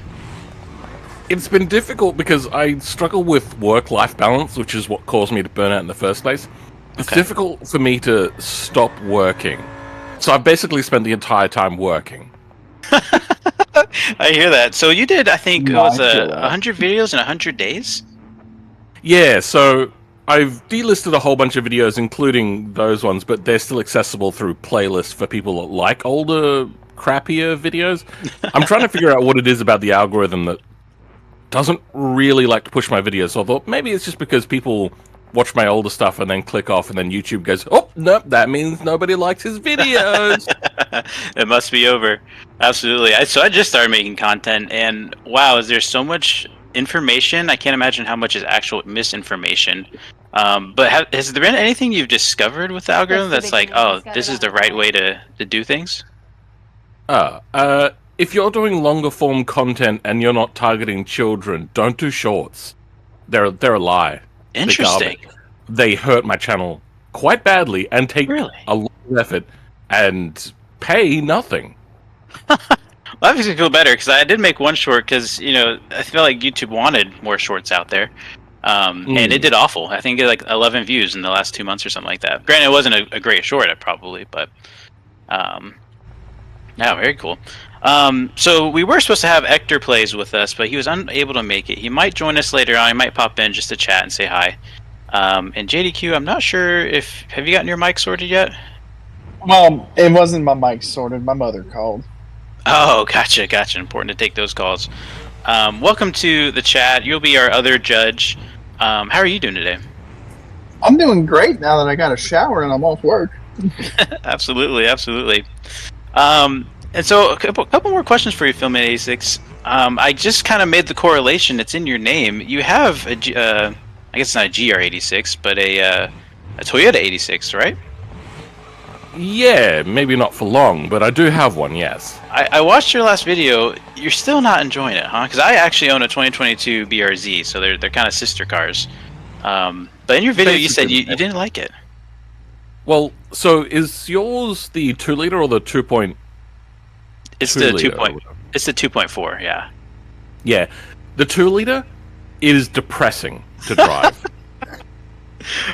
It's been difficult because I struggle with work-life balance, which is what caused me to burn out in the first place. It's difficult for me to stop working. So I've basically spent the entire time working. I hear that. So you did, I think, it was 100 videos in 100 days? Yeah, so I've delisted a whole bunch of videos, including those ones, but they're still accessible through playlists for people that like older, crappier videos. I'm trying to figure out what it is about the algorithm that doesn't really like to push my videos. So I thought maybe it's just because people watch my older stuff and then click off, and then YouTube goes, oh, nope, that means nobody likes his videos. It must be over. Absolutely. So I just started making content, and wow, is there so much information? I can't imagine how much is actual misinformation. But has there been anything you've discovered with the algorithm that's like, oh, this is the right way to do things? If you're doing longer form content and you're not targeting children, don't do shorts. They're a lie. Interesting. They hurt my channel quite badly and take a lot of effort and pay nothing. Well, that makes me feel better, because I did make one short because, you know, I feel like YouTube wanted more shorts out there. And it did awful. I think it like 11 views in the last 2 months or something like that. Granted, it wasn't a great short, probably, but yeah, very cool. So we were supposed to have Hector Plays with us, but he was unable to make it. He might join us later on. He might pop in just to chat and say hi. And JDQ, I'm not sure if... Have you gotten your mic sorted yet? It wasn't my mic sorted. My mother called. Oh, gotcha. Important to take those calls. Welcome to the chat. You'll be our other judge. How are you doing today? I'm doing great now that I got a shower and I'm off work. Absolutely. And so a couple more questions for you, Film86. I just kind of made the correlation. It's in your name. You have I guess it's not a GR86, but a Toyota 86, right? Yeah, maybe not for long, but I do have one, yes. I watched your last video. You're still not enjoying it, huh? Because I actually own a 2022 BRZ, so they're kind of sister cars. But in your video, you said you didn't like it. Well, so is yours the 2-liter or the 2.0? It's the 2.0. It's the 2.4. Yeah. Yeah, the 2-liter is depressing to drive.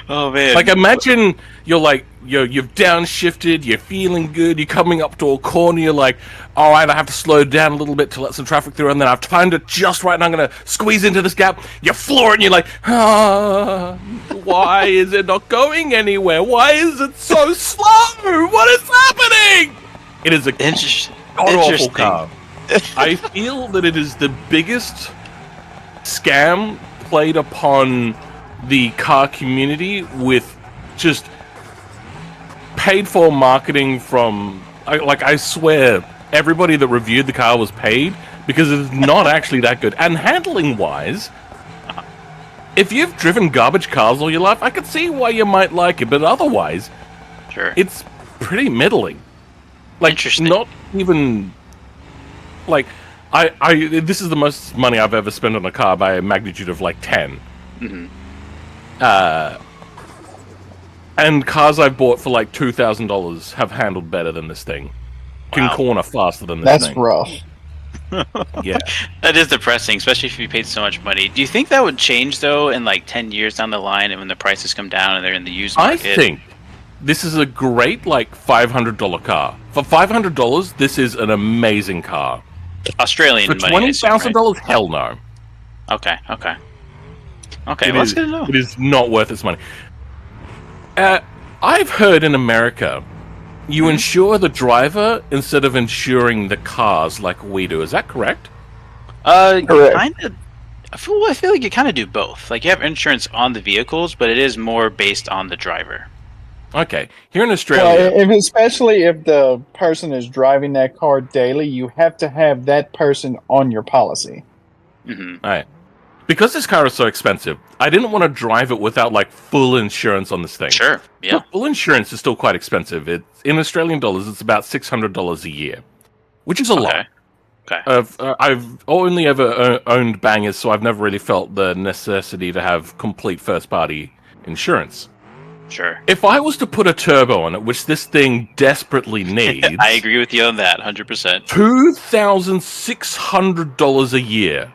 Oh man! Like, imagine you've downshifted, you're feeling good, you're coming up to a corner, you're like, all right, I have to slow down a little bit to let some traffic through, and then I've timed it just right, and I'm gonna squeeze into this gap. You floor it, and you're like, why is it not going anywhere? Why is it so slow? What is happening? It is a god-awful car. I feel that it is the biggest scam played upon the car community, with just paid for marketing from, I swear, everybody that reviewed the car was paid, because it's not actually that good. And handling wise, if you've driven garbage cars all your life, I could see why you might like it, but otherwise, sure, it's pretty middling. Like, interesting. Not even like this is the most money I've ever spent on a car by a magnitude of like 10. Mm-hmm. And cars I've bought for like $2,000 have handled better than this thing. Can corner faster than this thing. That's rough. Yeah. That is depressing, especially if you paid so much money. Do you think that would change, though, in like 10 years down the line, and when the prices come down and they're in the used market? I think this is a great, like, $500 car. For $500, this is an amazing car. Australian for money. For $20,000, right? Hell no. Okay, well, that's good to know. It is not worth its money. I've heard in America, you insure the driver instead of insuring the cars like we do. Is that correct? Correct. Kind of. I feel like you kind of do both. Like, you have insurance on the vehicles, but it is more based on the driver. Okay. Here in Australia... Well, especially if the person is driving that car daily, you have to have that person on your policy. Mm-hmm. All right. Because this car is so expensive, I didn't want to drive it without, like, full insurance on this thing. Sure, yeah. But full insurance is still quite expensive. In Australian dollars, it's about $600 a year, which is a lot. Okay. I've only ever owned bangers, so I've never really felt the necessity to have complete first-party insurance. Sure. If I was to put a turbo on it, which this thing desperately needs... I agree with you on that, 100%. $2,600 a year.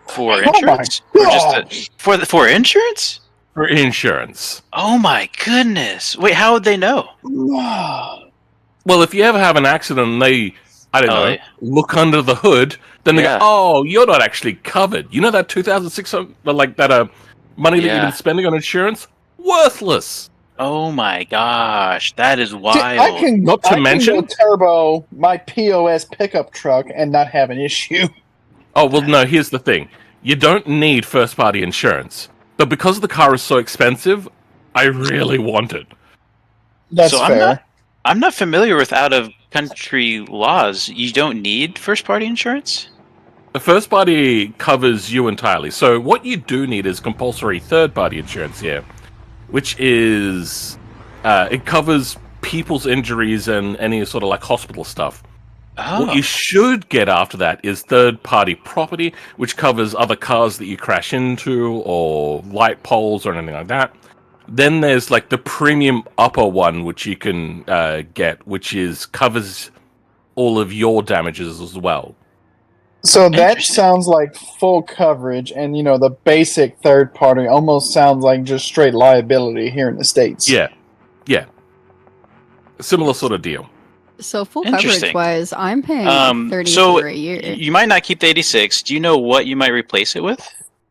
For insurance? Or just for insurance? For insurance. Oh my goodness. Wait, how would they know? Well, if you ever have an accident and they, I don't know, look under the hood, then they go, oh, you're not actually covered. You know that $2,600, like that money that you've been spending on insurance? Worthless. Oh my gosh, that is wild. I can go turbo my POS pickup truck and not have an issue. Oh, well, no, here's the thing. You don't need first-party insurance. But because the car is so expensive, I really want it. That's So fair. I'm not familiar with out-of-country laws. You don't need first-party insurance? The first-party covers you entirely. So what you do need is compulsory third-party insurance here, which is... it covers people's injuries and any sort of like hospital stuff. Oh. What you should get after that is third-party property, which covers other cars that you crash into, or light poles, or anything like that. Then there's like the premium upper one, which you can get, which is covers all of your damages as well. So that sounds like full coverage, and the basic third party almost sounds like just straight liability here in the States. Yeah. Similar sort of deal. So full coverage wise, I'm paying $30 so a year. You might not keep the 86. Do you know what you might replace it with?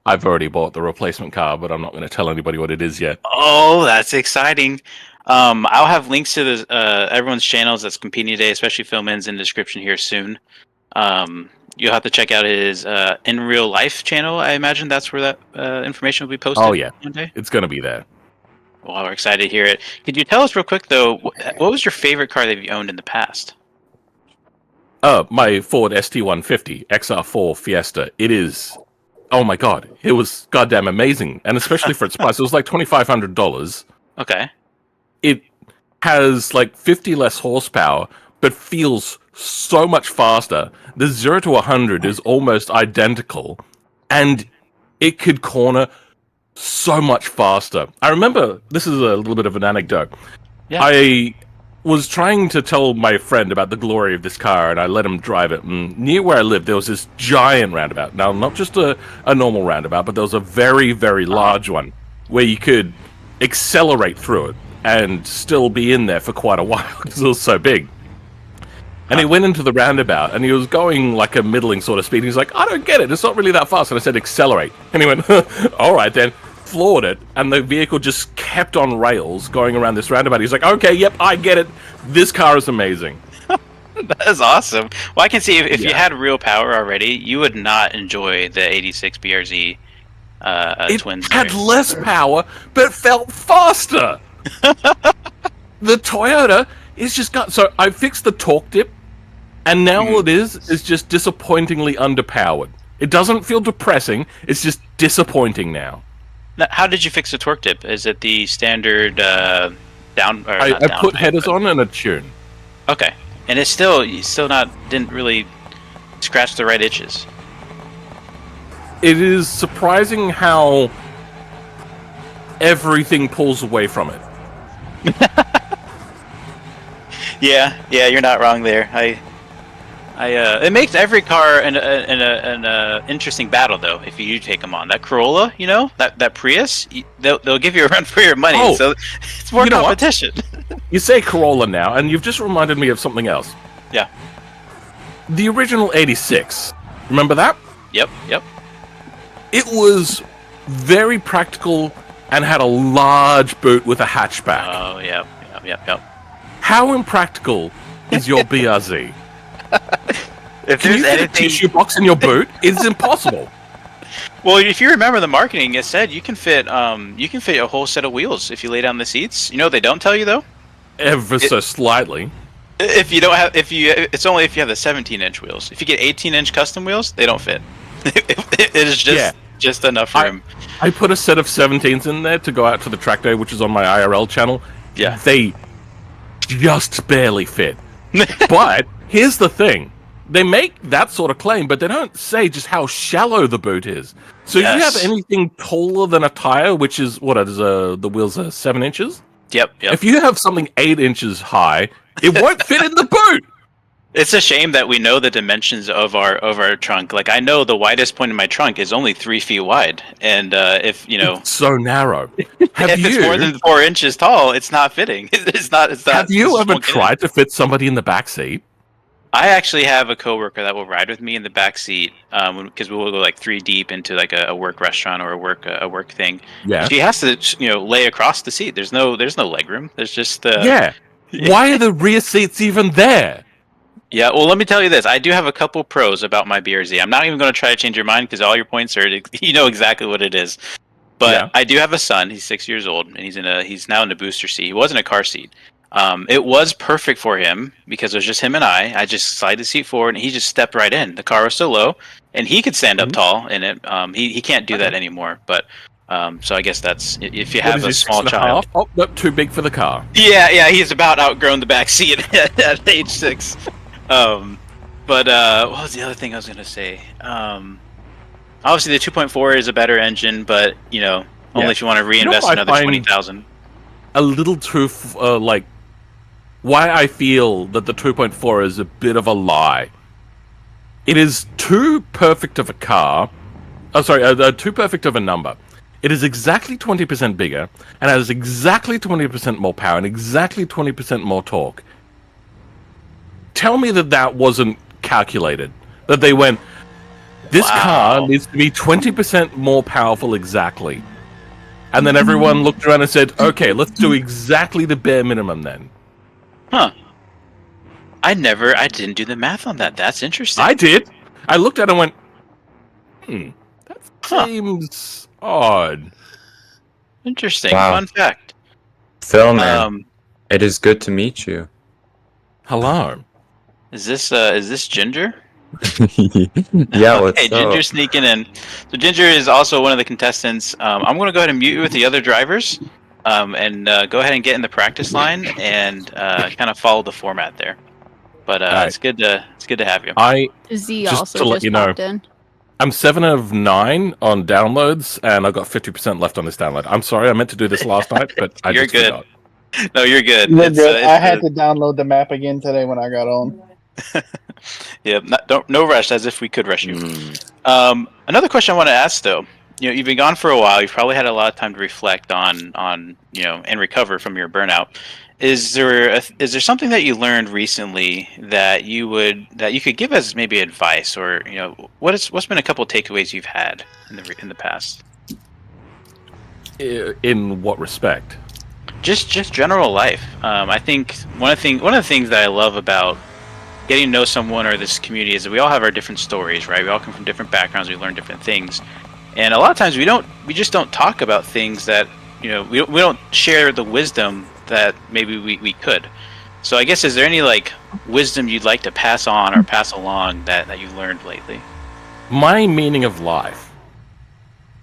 I've already bought the replacement car, but I'm not going to tell anybody what it is yet. Oh, that's exciting. I'll have links to everyone's channels that's competing today, especially Philman's, in the description here soon. You'll have to check out his In Real Life channel. I imagine that's where that information will be posted. Oh, yeah. One day. It's going to be there. Well, we're excited to hear it. Could you tell us real quick, though, what was your favorite car that you owned in the past? My Ford ST150 XR4 Fiesta. It is... Oh my god. It was goddamn amazing. And especially for its price. It was like $2,500. Okay. It has like 50 less horsepower, but feels so much faster. The 0 to 100 is almost identical. And it could corner so much faster. I remember, this is a little bit of an anecdote. Yeah. I was trying to tell my friend about the glory of this car, and I let him drive it. And near where I lived, there was this giant roundabout. Now, not just a normal roundabout, but there was a very, very large one where you could accelerate through it and still be in there for quite a while because it was so big. And he went into the roundabout, and he was going like a middling sort of speed. He's like, I don't get it. It's not really that fast. And I said, accelerate. And he went, all right, then. Floored it, and the vehicle just kept on rails going around this roundabout. He's like, okay, yep, I get it. This car is amazing. That is awesome. Well, I can see if you had real power already, you would not enjoy the 86 BRZ twins. It had less power, but felt faster. The Toyota is just got... So I fixed the torque dip, and now all it is just disappointingly underpowered. It doesn't feel depressing, it's just disappointing now. Now, how did you fix the torque dip? Is it the standard down? I put headers on and a tune. Okay, and it's still didn't really scratch the right itches. It is surprising how everything pulls away from it. Yeah, you're not wrong there. It makes every car an interesting battle, though. If you take them on that Corolla, that Prius, they'll give you a run for your money. So it's more competition. You say Corolla now, and you've just reminded me of something else. Yeah. The original 86. Remember that? Yep. It was very practical and had a large boot with a hatchback. Oh, yep. How impractical is your BRZ? If Can you fit a tissue box in your boot? It's impossible. Well, if you remember the marketing, it said you can fit a whole set of wheels if you lay down the seats. You know what they don't tell you though? Ever so slightly. It's only if you have the 17-inch wheels. If you get 18-inch custom wheels, they don't fit. It is just enough room. I put a set of 17s in there to go out to the track day, which is on my IRL channel. Yeah. They just barely fit. But here's the thing. They make that sort of claim, but they don't say just how shallow the boot is. So if you have anything taller than a tire, which is, the wheels are 7 inches? Yep. If you have something 8 inches high, it won't fit in the boot! It's a shame that we know the dimensions of our trunk. Like, I know the widest point in my trunk is only 3 feet wide, and it's so narrow. It's more than 4 inches tall, it's not fitting. It's not. Have you ever tried to fit somebody in the back seat? I actually have a coworker that will ride with me in the back seat because we will go like 3 deep into like a work restaurant or a work thing. Yeah. She has to lay across the seat. There's no leg room. There's just Why are the rear seats even there? Yeah, well, let me tell you this. I do have a couple pros about my BRZ. I'm not even going to try to change your mind because all your points are, you know exactly what it is. But Yeah. I do have a son. He's 6 years old, and he's now in a booster seat. He was in a car seat. It was perfect for him because it was just him and I. I just slide the seat forward, and he just stepped right in. The car was so low, and he could stand up tall in it. He can't do that anymore. But so I guess that's if you have a small child. Oh, nope, too big for the car. Yeah, he's about outgrown the back seat at age 6. But what was the other thing I was gonna say? Obviously, the 2.4 is a better engine, but only if you want to reinvest another 20,000. A little too why I feel that the 2.4 is a bit of a lie. It is too perfect of a car. Oh, sorry, too perfect of a number. It is exactly 20% bigger and has exactly 20% more power and exactly 20% more torque. Tell me that wasn't calculated. That they went, this car needs to be 20% more powerful exactly. And then everyone looked around and said, okay, let's do exactly the bare minimum then. Huh. I didn't do the math on that. That's interesting. I did. I looked at it and went, that seems odd. Interesting. Wow. Fun fact. Phil, man, it is good to meet you. Hello. Is this Ginger? Yeah, what's okay, up? Ginger sneaking in. So Ginger is also one of the contestants. I'm going to go ahead and mute you with the other drivers, and go ahead and get in the practice line and kind of follow the format there. But it's good to have you. Z just also to let just you know, popped in. I'm 7 of 9 on downloads, and I've got 50% left on this download. I'm sorry, I meant to do this last night, but I You're just good. forgot. No, you're good. You're good. I had to download the map again today when I got on. Yeah, no rush, as if we could rush you. Another question I want to ask, though. You've been gone for a while. You've probably had a lot of time to reflect on and recover from your burnout. Is there something that you learned recently that you could give as maybe advice, or what's been a couple of takeaways you've had in the past? In what respect? Just general life. I think one of the things that I love about getting to know someone or this community is that we all have our different stories, right? We all come from different backgrounds. We learn different things, and a lot of times we just don't talk about things that we don't share the wisdom that maybe we could. So I guess, is there any wisdom you'd like to pass on or pass along that you've learned lately? My meaning of life.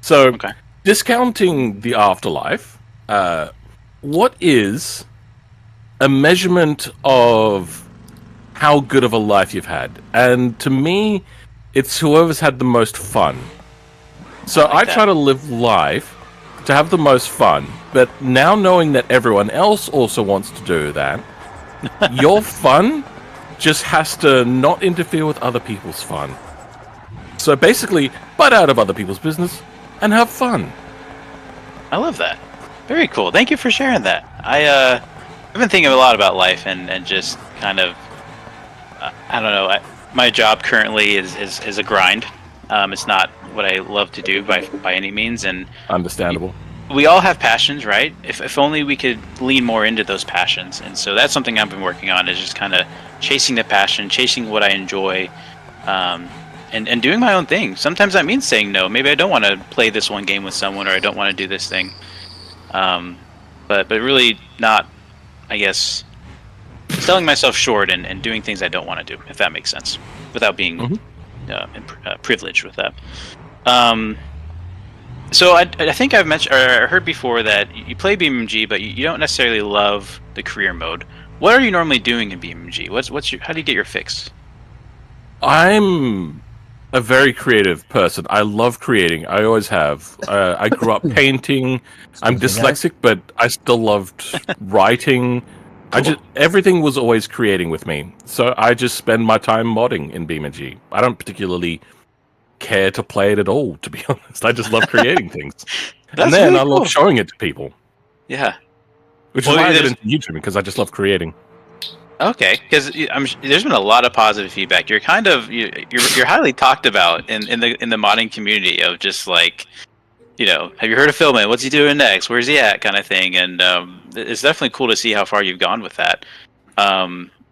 So, discounting the afterlife, what is a measurement of how good of a life you've had? And to me, it's whoever's had the most fun. So I try to live life to have the most fun, but now knowing that everyone else also wants to do that, your fun just has to not interfere with other people's fun. So basically, butt out of other people's business and have fun. I love that. Very cool. Thank you for sharing that. I've been thinking a lot about life and just kind of, I don't know. My job currently is a grind. It's not what I love to do by any means, and understandable. We all have passions, right? If only we could lean more into those passions, and so that's something I've been working on, is just kind of chasing the passion, chasing what I enjoy, and doing my own thing. Sometimes that means saying no. Maybe I don't want to play this one game with someone, or I don't want to do this thing. But really not, I guess, selling myself short and doing things I don't want to do, if that makes sense, without being privileged with that. So I think I've mentioned, or I heard before, that you play BeamNG, but you don't necessarily love the career mode. What are you normally doing in BeamNG? How do you get your fix? I'm a very creative person. I love creating. I always have. I grew up painting. I'm dyslexic, but I still loved writing. Everything was always creating with me. So I just spend my time modding in BeamNG. I don't particularly care to play it at all, to be honest. I just love creating things. And then really I love showing it to people. Yeah. Which is why I get into YouTube, because I just love creating. Okay, because there's been a lot of positive feedback. You're kind of you're highly talked about in the modding community of just have you heard of Philman? What's he doing next? Where's he at? Kind of thing. And it's definitely cool to see how far you've gone with that.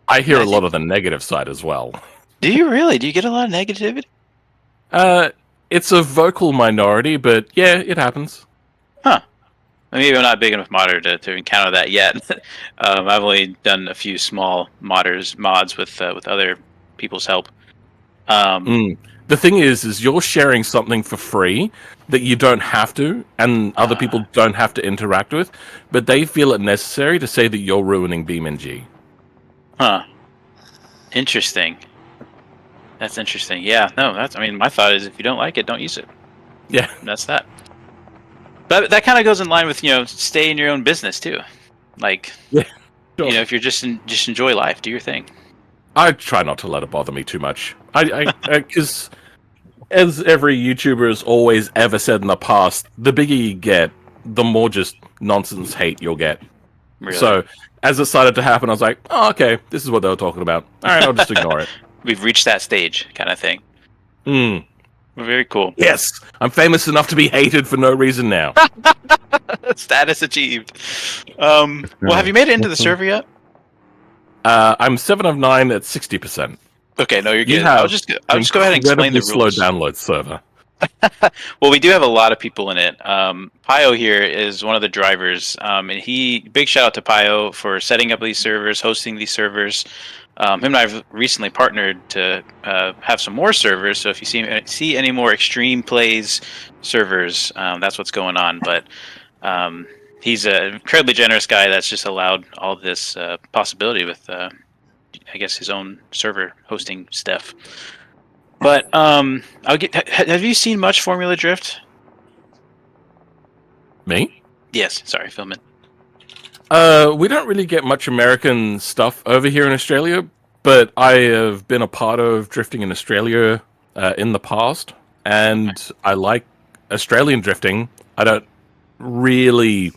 I hear a lot of the negative side as well. Do you really? Do you get a lot of negativity? It's a vocal minority, but yeah, it happens. Huh. Maybe I'm not big enough modder to encounter that yet. I've only done a few small mods with other people's help. The thing is you're sharing something for free that you don't have to, and other people don't have to interact with, but they feel it necessary to say that you're ruining BeamNG. Huh. Interesting. That's interesting. Yeah, no, I mean, my thought is if you don't like it, don't use it. Yeah. And that's that. But that kind of goes in line with, stay in your own business too. Like, yeah, sure. If you're just enjoy life, do your thing. I try not to let it bother me too much. Because as every YouTuber has always ever said in the past, the bigger you get, the more just nonsense hate you'll get. Really? So, as it started to happen, I was like, oh, okay, this is what they were talking about. All right, I'll just ignore it. We've reached that stage kind of thing. Very cool. Yes, I'm famous enough to be hated for no reason now. Status achieved. Well, have you made it into the server yet? I'm 7 of 9 at 60%. Okay, no, you're good. I'll just go ahead and explain the rules. Slow download server. Well, we do have a lot of people in it. Pio here is one of the drivers, and big shout out to Pio for setting up these servers, hosting these servers. Him and I have recently partnered to have some more servers. So if you see any more extreme plays servers, that's what's going on. But he's an incredibly generous guy that's just allowed all this possibility with, I guess, his own server hosting stuff. But have you seen much Formula Drift? Me? Yes. Sorry, Philman. We don't really get much American stuff over here in Australia, but I have been a part of drifting in Australia in the past, and I like Australian drifting. I don't really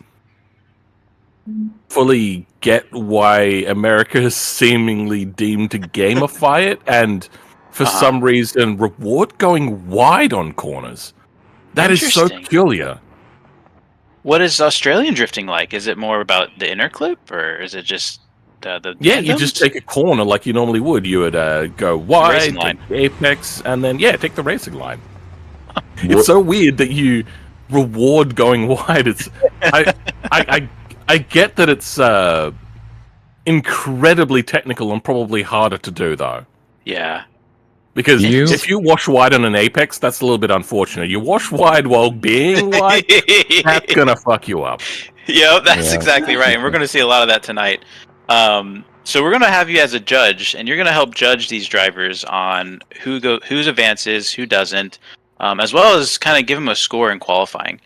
fully get why America is seemingly deemed to gamify it, and for some reason reward going wide on corners. That is so peculiar. What is Australian drifting like? Is it more about the inner clip, or is it just the Yeah, tandems? you just take a corner like you normally would. You would go wide, take the apex, and then take the racing line. It's so weird that you reward going wide. It's I get that it's incredibly technical and probably harder to do though. Yeah. Because if you wash wide on an apex, that's a little bit unfortunate. You wash wide while being wide, that's gonna fuck you up. Yep, that's exactly right. And we're gonna see a lot of that tonight. So we're gonna have you as a judge, and you're gonna help judge these drivers on whose advances, who doesn't, as well as kind of give them a score in qualifying.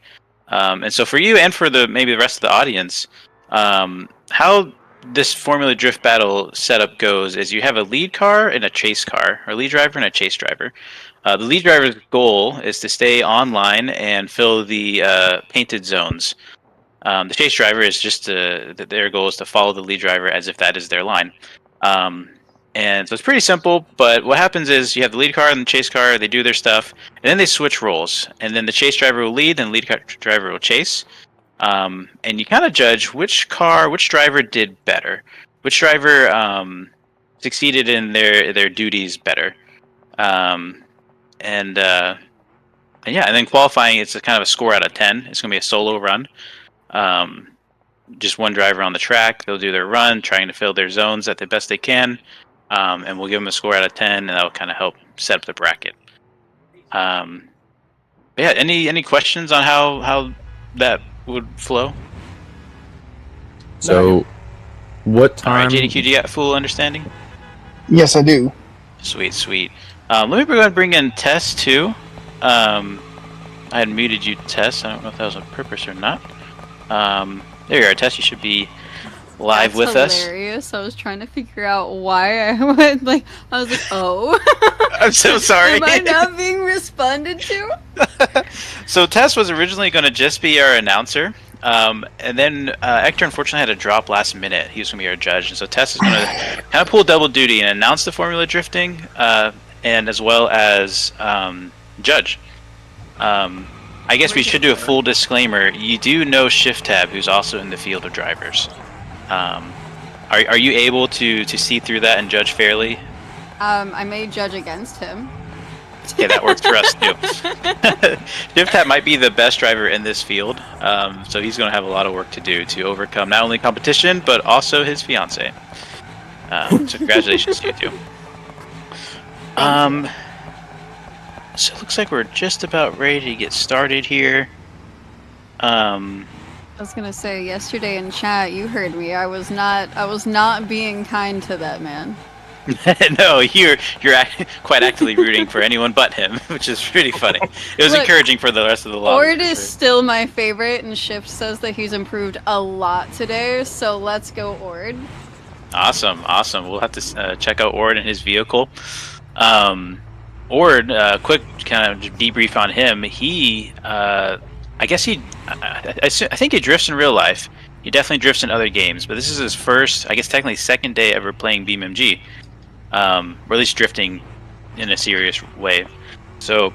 And so for you and for maybe the rest of the audience, how this Formula Drift battle setup goes is you have a lead car and a chase car, or lead driver and a chase driver. The lead driver's goal is to stay online and fill the painted zones. The chase driver is just their goal is to follow the lead driver as if that is their line. And so it's pretty simple, but what happens is you have the lead car and the chase car, they do their stuff, and then they switch roles. And then the chase driver will lead and the lead driver will chase. And you kind of judge which driver did better, which driver succeeded in their duties better, and then qualifying, it's a kind of a score out of 10. It's gonna be a solo run, just one driver on the track. They'll do their run, trying to fill their zones at the best they can, and we'll give them a score out of 10, and that'll kind of help set up the bracket. Any questions on how that would flow? So, what time? All right, JDQ, do you got full understanding? Yes, I do. Sweet. Let me go ahead and bring in Tess too. I had muted you, Tess. I don't know if that was on purpose or not. There you are, Tess. You should be live with us. That's hilarious. I was trying to figure out why I went I was like, oh. I'm so sorry. Am I not being responded to? So Tess was originally going to just be our announcer, and then Hector unfortunately had to drop last minute. He was going to be our judge, and so Tess is going to kind of pull double duty and announce the Formula Drifting, and as well as judge. I guess we should do a full disclaimer. You do know ShiftTab, who's also in the field of drivers. Are you able to see through that and judge fairly? I may judge against him. Okay, that works for us too. ShiftTab might be the best driver in this field, so he's going to have a lot of work to do to overcome not only competition but also his fiance. So congratulations to you two. So it looks like we're just about ready to get started here. I was gonna say yesterday in chat, you heard me. I was not being kind to that man. No, you're quite actively rooting for anyone but him, which is pretty funny. It was Look, encouraging for the rest of the lobby. Ord is still my favorite, and Shift says that he's improved a lot today. So let's go, Ord. Awesome. We'll have to check out Ord and his vehicle. Ord, quick kind of debrief on him. He, I think he drifts in real life. He definitely drifts in other games, but this is his first, I guess technically second day ever playing BeamNG. Or at least drifting in a serious way. So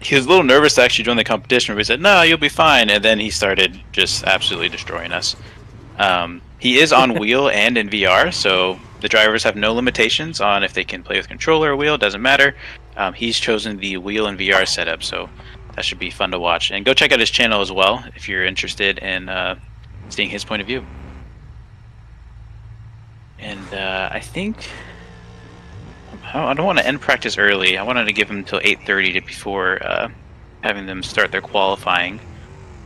he was a little nervous to actually join the competition, but he said, "No, you'll be fine." And then he started just absolutely destroying us. He is on wheel and in VR, so the drivers have no limitations on if they can play with controller or wheel. Doesn't matter. He's chosen the wheel and VR setup, so that should be fun to watch. And go check out his channel as well if you're interested in seeing his point of view. And I think I don't want to end practice early. I wanted to give them until 8:30 before having them start their qualifying.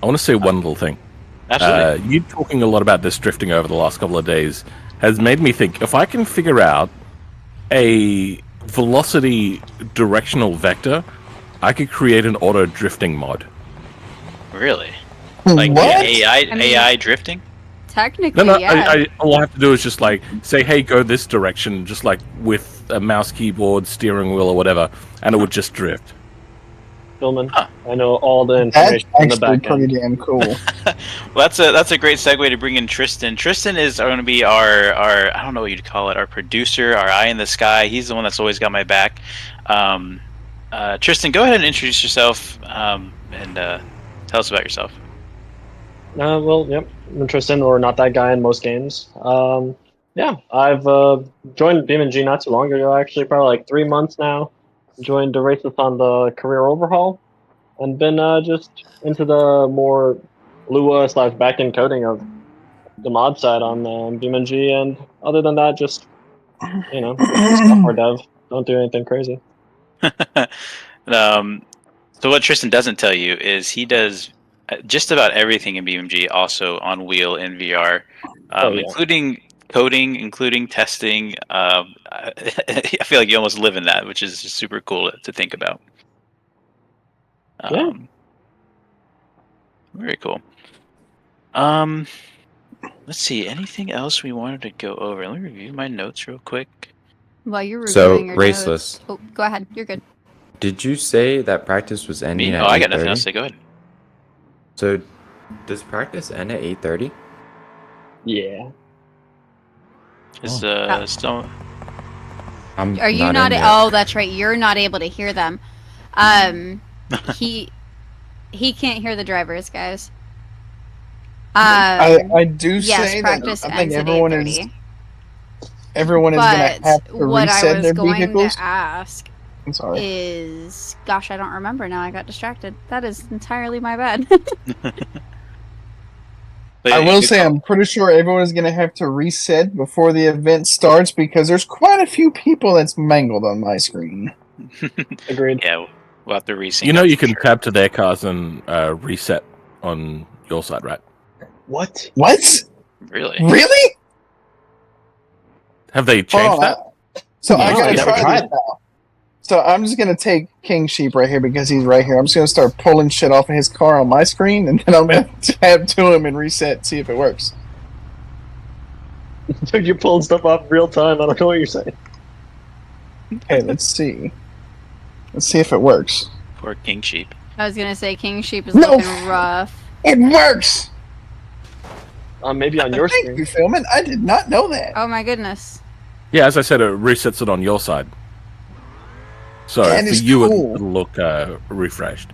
I want to say one little thing. Absolutely. You talking a lot about this drifting over the last couple of days has made me think, if I can figure out a velocity directional vector, I could create an auto drifting mod. Really? Like What? AI drifting? Technically, No, yeah. all I have to do is just like say, hey, go this direction, just like with a mouse, keyboard, steering wheel, or whatever, and it would just drift. Philman, I know all the That's information on the actually back end. pretty damn cool. Well, that's a great segue to bring in Tristan. Tristan is going to be our I don't know what you'd call it, our producer, our eye in the sky. He's the one that's always got my back. Tristan, go ahead and introduce yourself and tell us about yourself. Well, yep, I'm Tristan, or not that guy in most games. Yeah, I've joined BeamNG not too long ago, actually, probably like 3 months now. Joined the races on the career overhaul, and been just into the more Lua / backend coding of the mod side on BeamNG, and other than that, just software dev. Don't do anything crazy. So what Tristan doesn't tell you is he does just about everything in BeamNG, also on wheel in VR, including coding, including testing. I feel like you almost live in that, which is just super cool to think about. Very cool. Let's see. Anything else we wanted to go over? Let me review my notes real quick. While you're So, reviewing your Raceless. notes. Oh, go ahead. You're good. Did you say that practice was ending Me? at Oh, I got 8:30? nothing else to say. Go ahead. So, does practice end at 8:30? Yeah. Is still. Are you not? Oh, that's right. You're not able to hear them. He can't hear the drivers, guys. I do yes, say practice that I think ends at everyone 8:30. is going to have to what I reset was their going vehicles. to ask I'm sorry. is, gosh, I don't remember now. I got distracted. That is entirely my bad. I will say I'm pretty sure everyone is going to have to reset before the event starts because there's quite a few people that's mangled on my screen. Agreed. Yeah, we'll have to resync. You know, you can tab to their cars and reset on your side, right? What? What? Really? Really? Have they changed that? So I No, gotta I never try tried. this now. So I'm just gonna take King Sheep right here because he's right here. I'm just gonna start pulling shit off of his car on my screen, and then I'm gonna tab to him and reset, see if it works. Dude, you're pulling stuff off real time. I don't know what you're saying. Okay, let's see. Let's see if it works. Poor King Sheep. I was gonna say King Sheep is No. looking rough. It works. Maybe on your Thank screen. you, Philman. I did not know that. Oh my goodness. Yeah, as I said, it resets it on your side. So That for is you, cool. it'll look refreshed.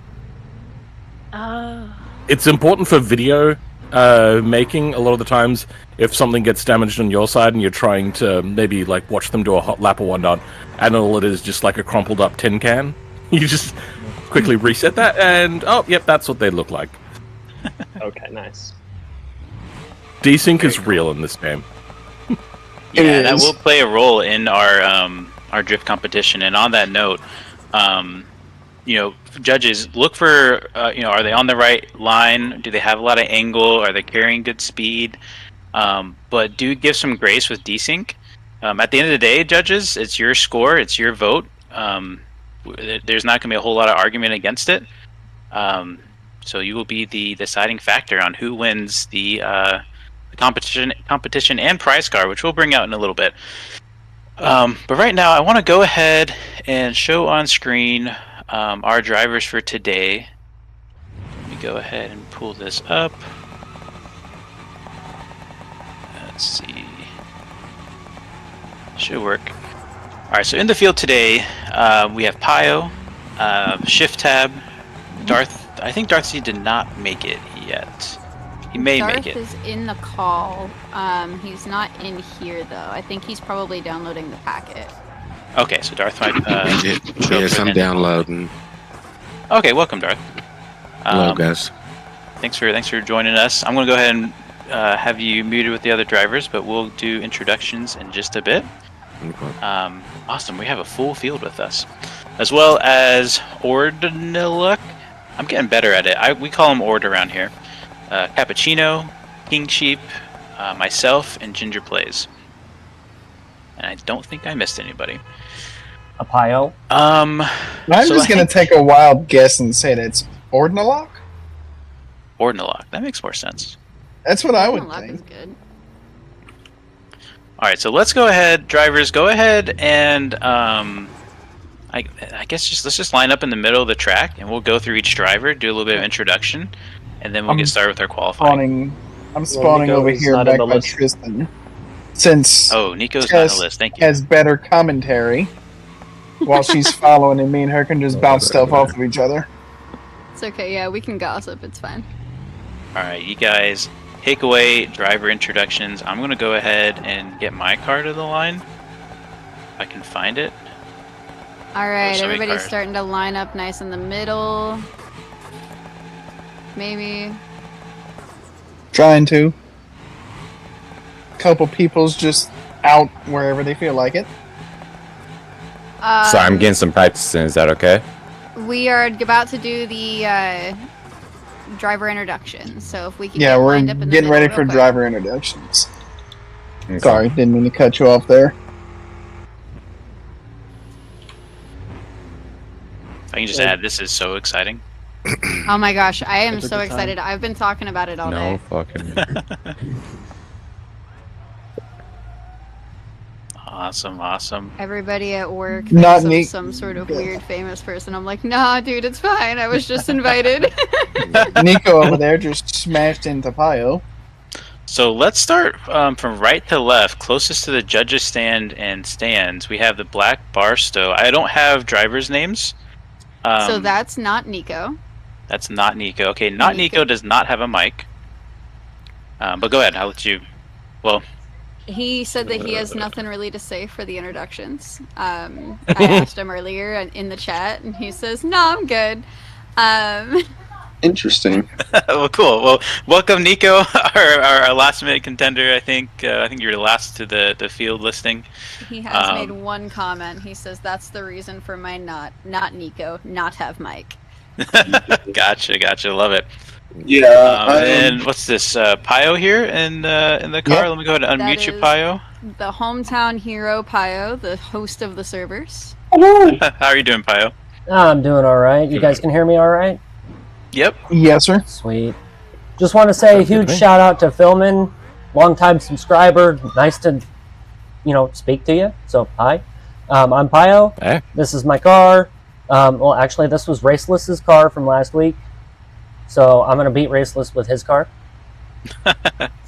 It's important for video making a lot of the times. If something gets damaged on your side and you're trying to maybe like watch them do a hot lap or whatnot, and all it is just like a crumpled up tin can, you just quickly reset that, and oh, yep, that's what they look like. Okay, nice. Desync is real in this game. Yeah, that will play a role in our drift competition. And on that note, you know, judges look for you know, are they on the right line? Do they have a lot of angle? Are they carrying good speed? But do give some grace with desync. At the end of the day, judges, it's your score, it's your vote. There's not going to be a whole lot of argument against it. So you will be the deciding factor on who wins the competition and prize car, which we'll bring out in a little bit. But right now, I want to go ahead and show on screen our drivers for today. Let me go ahead and pull this up. Let's see. Should work. All right, so in the field today, we have Pio, ShiftTab, Darth. I think Darth did not make it yet. He may make it. Darth is in the call. He's not in here though. I think he's probably downloading the packet. Okay, so Darth might. Yes, I'm downloading. Okay, welcome, Darth. Hello, guys. Thanks for joining us. I'm gonna go ahead and have you muted with the other drivers, but we'll do introductions in just a bit. Okay. Awesome. We have a full field with us, as well as Ordiniluk. I'm getting better at it. We call him Ord around here. Cappuccino, King Sheep, myself, and Ginger Plays. And I don't think I missed anybody. A Pio. I'm just gonna take a wild guess and say that it's Ordiniluk. Ordiniluk. That makes more sense. That's what I would Ordiniluk think. is good. All right, so let's go ahead, drivers. Go ahead and I guess let's just line up in the middle of the track, and we'll go through each driver, do a little bit of introduction, and then we'll get started with our qualifying. I'm spawning over here back by Tristan. Since Nico's not on the list. Thank you. Has better commentary while she's following, and me and her can just bounce stuff off of each other. It's okay. Yeah, we can gossip. It's fine. All right, you guys take away driver introductions. I'm gonna go ahead and get my car to the line. If I can find it. All right, everybody's starting to line up nice in the middle. Maybe. Trying to. Couple people's just out wherever they feel like it. So I'm getting some practice in. Is that okay? We are about to do the driver introduction. So if we can Yeah, get we're lined up in the getting middle ready for real quick. driver introductions. Okay. Sorry, didn't mean to cut you off there. If I can just add, this is so exciting. Oh my gosh, I am It's a so good time. excited. I've been talking about it all No day. fucking. Awesome. Everybody at work Not thinks me. I'm some sort of weird famous person. I'm like, nah, dude, it's fine. I was just invited. Nico over there just smashed into Pio. So let's start from right to left, closest to the judges' stand and stands. We have the Black Barstow. I don't have drivers' names. So that's not Nico. That's not Nico. Okay, not Nico does not have a mic. But go ahead. I'll let you. Well, He said that he has nothing really to say for the introductions. I asked him earlier in the chat, and he says, "No, I'm good." Interesting. well, cool. Well, welcome, Nico, our last-minute contender. I think you're last to the field listing. He has made one comment. He says that's the reason for my not Nico, not have Mike. Gotcha. Love it. Yeah. And what's this? Pio here in the car. Yep. Let me go ahead and unmute you, is- Pio. The hometown hero Pio, the host of the servers. How are you doing, Pio? I'm doing all right. You guys can hear me all right? Yep. Yes, sir. Sweet. Just want to say a huge shout out to Philman, longtime subscriber. Nice to, speak to you. So, hi. I'm Pio. Hey. This is my car. Well, actually, this was Raceless' car from last week. So, I'm going to beat Raceless with his car.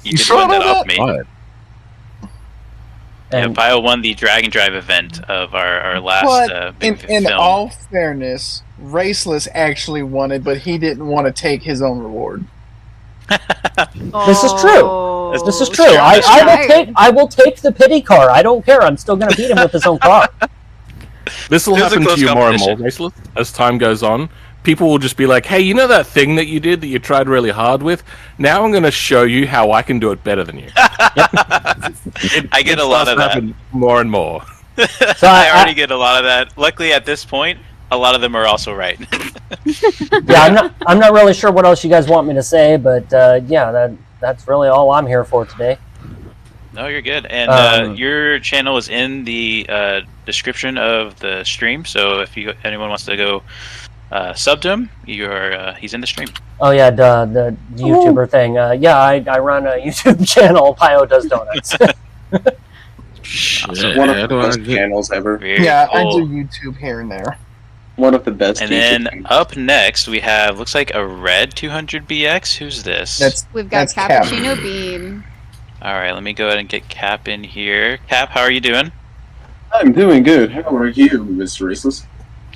You did win that off me. What? Yeah, And Pio won the Drag and Drive event of our last But big in film. all fairness, Raceless actually won it, but he didn't want to take his own reward. This is true. This is true. I will take the pity car. I don't care. I'm still going to beat him with his own car. This will happen to you more and more, Raceless, as time goes on. People will just be like, hey, you know that thing that you did that you tried really hard with? Now I'm going to show you how I can do it better than you. I get a lot of that. More and more. So I already get a lot of that. Luckily, at this point, a lot of them are also right. Yeah, I'm not really sure what else you guys want me to say, but yeah, that's really all I'm here for today. No, you're good. And your channel is in the description of the stream, so if anyone wants to go sub to him, he's in the stream. Oh yeah, the YouTuber thing. Yeah, I run a YouTube channel. Pio Does Donuts. One of the best channels ever. Yeah, I do YouTube here and there. One of the best. And then up next we have looks like a red 200BX. Who's this? We've got CappuccinoBeam. All right, let me go ahead and get Cap in here. Cap, how are you doing? I'm doing good. How are you, Mr. Raceless?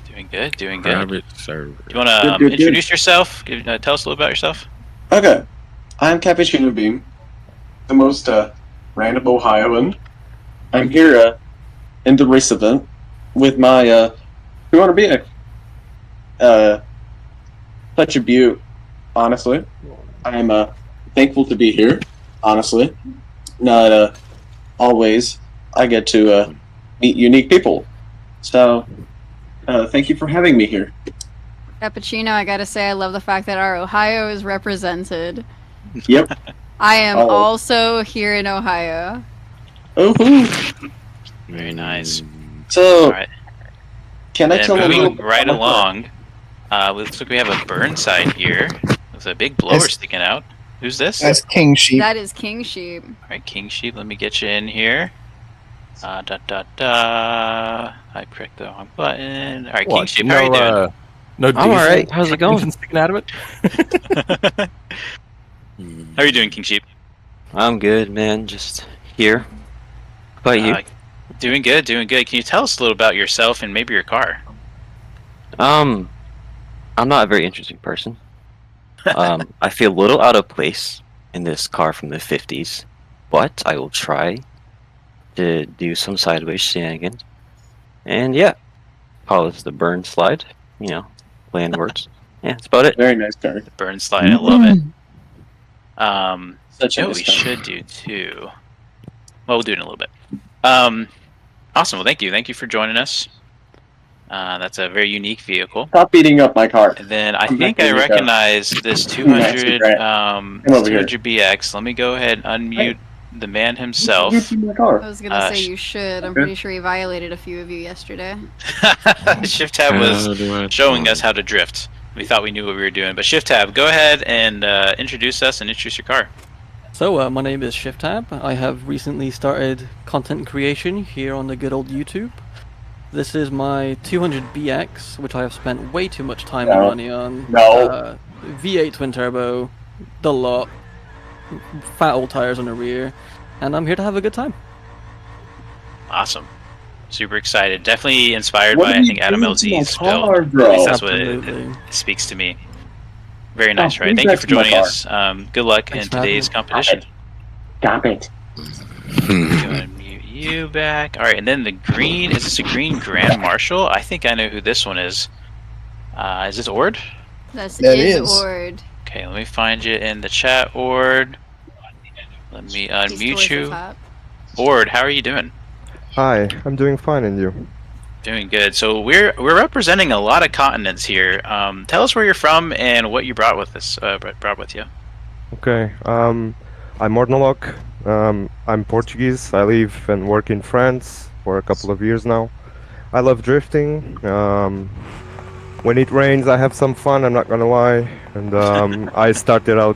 Doing good, doing good. Private server. Do you want to introduce yourself? Tell us a little about yourself. Okay, I'm CappuccinoBeam, the most random Ohioan. I'm here in the race event with my 200BX. Such a beaut, honestly. I'm thankful to be here, honestly. Not always I get to meet unique people. So, thank you for having me here. Cappuccino, I gotta say, I love the fact that our Ohio is represented. Yep. I am also here in Ohio. Very nice. So, all right. Can I tell moving right along, looks like we have a Burnside here with a big blower sticking out. Who's this? That's King Sheep. That is King Sheep. All right, King Sheep, let me get you in here. I pricked the wrong button. All right, King Sheep, how are you doing? No, I'm alright. How's it going? Sticking out of it? How are you doing, King Sheep? I'm good, man. Just here. How about you? Doing good, doing good. Can you tell us a little about yourself and maybe your car? I'm not a very interesting person. I feel a little out of place in this car from the 50s, but I will try to do some sideways shenanigans. And yeah, polish the burn slide, land words. Yeah, that's about it. Very nice car. The burn slide, I love it. You know what we should do too? Well, we'll do it in a little bit. Awesome. Well, thank you. Thank you for joining us. That's a very unique vehicle. Stop beating up my car. And then I think I recognize this 200BX. Let me go ahead and unmute the man himself. I was gonna say you should. I'm pretty sure he violated a few of you yesterday. ShiftTab was showing us how to drift. We thought we knew what we were doing, but ShiftTab, go ahead and introduce us and introduce your car. So, my name is ShiftTab. I have recently started content creation here on the good old YouTube. This is my 200BX, which I have spent way too much time and money on. V8 twin turbo, the lot, fat old tires on the rear, and I'm here to have a good time. Awesome. Super excited. Definitely inspired by, I think, Adam LZ's build. At least that's what it speaks to me. Very nice, right? Thank you for joining us. Good luck in today's competition. Stop it. Gonna mute you back. All right, and then the green. Is this a green Grand Marshal? I think I know who this one is. Is this Ord? That is Ord. Okay, let me find you in the chat, Ord. Let me unmute you. Ord, how are you doing? Hi, I'm doing fine, and you? Doing good. So we're representing a lot of continents here. Tell us where you're from and what you brought with us. Brought with you. Okay. I'm Ornolok. I'm Portuguese. I live and work in France for a couple of years now. I love drifting. When it rains, I have some fun. I'm not gonna lie. And I started out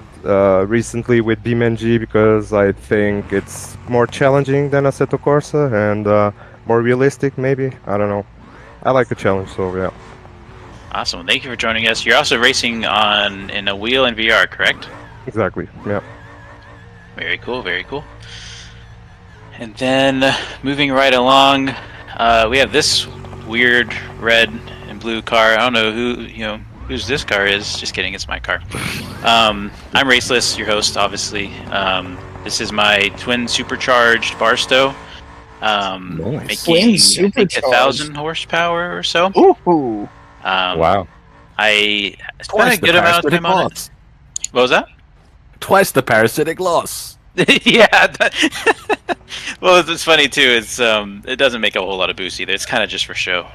recently with BeamNG because I think it's more challenging than Assetto Corsa and more realistic, maybe. I don't know. I like a challenge, so yeah. Awesome. Thank you for joining us. You're also racing in a wheel and VR, correct? Exactly. Yeah. Very cool. Very cool. And then moving right along, we have this weird red and blue car. I don't know whose this car is. Just kidding, it's my car. I'm Raceless, your host, obviously. This is my twin supercharged Barstow. Making, I think, 1,000 horsepower or so. Ooh. Wow. I spent a good amount of time on it. What was that? Twice the parasitic loss. Yeah. Well, it's funny too. It's it doesn't make a whole lot of boost either. It's kind of just for show.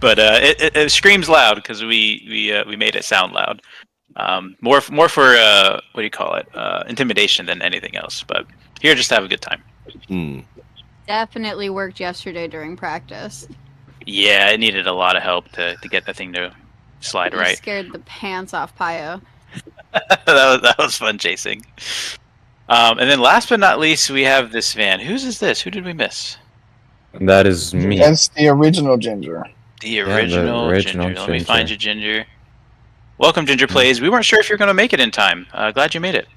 But it screams loud because we made it sound loud. More for what do you call it? Intimidation than anything else. But here, just to have a good time. Definitely worked yesterday during practice. Yeah, it needed a lot of help to get that thing to slide You right. scared the pants off Pio. that was fun chasing. And then last but not least, we have this van. Whose is this? Who did we miss? That is me. That's the original Ginger. The original Ginger. Let me find you, Ginger. Welcome, Ginger Plays. We weren't sure if you're going to make it in time. Glad you made it.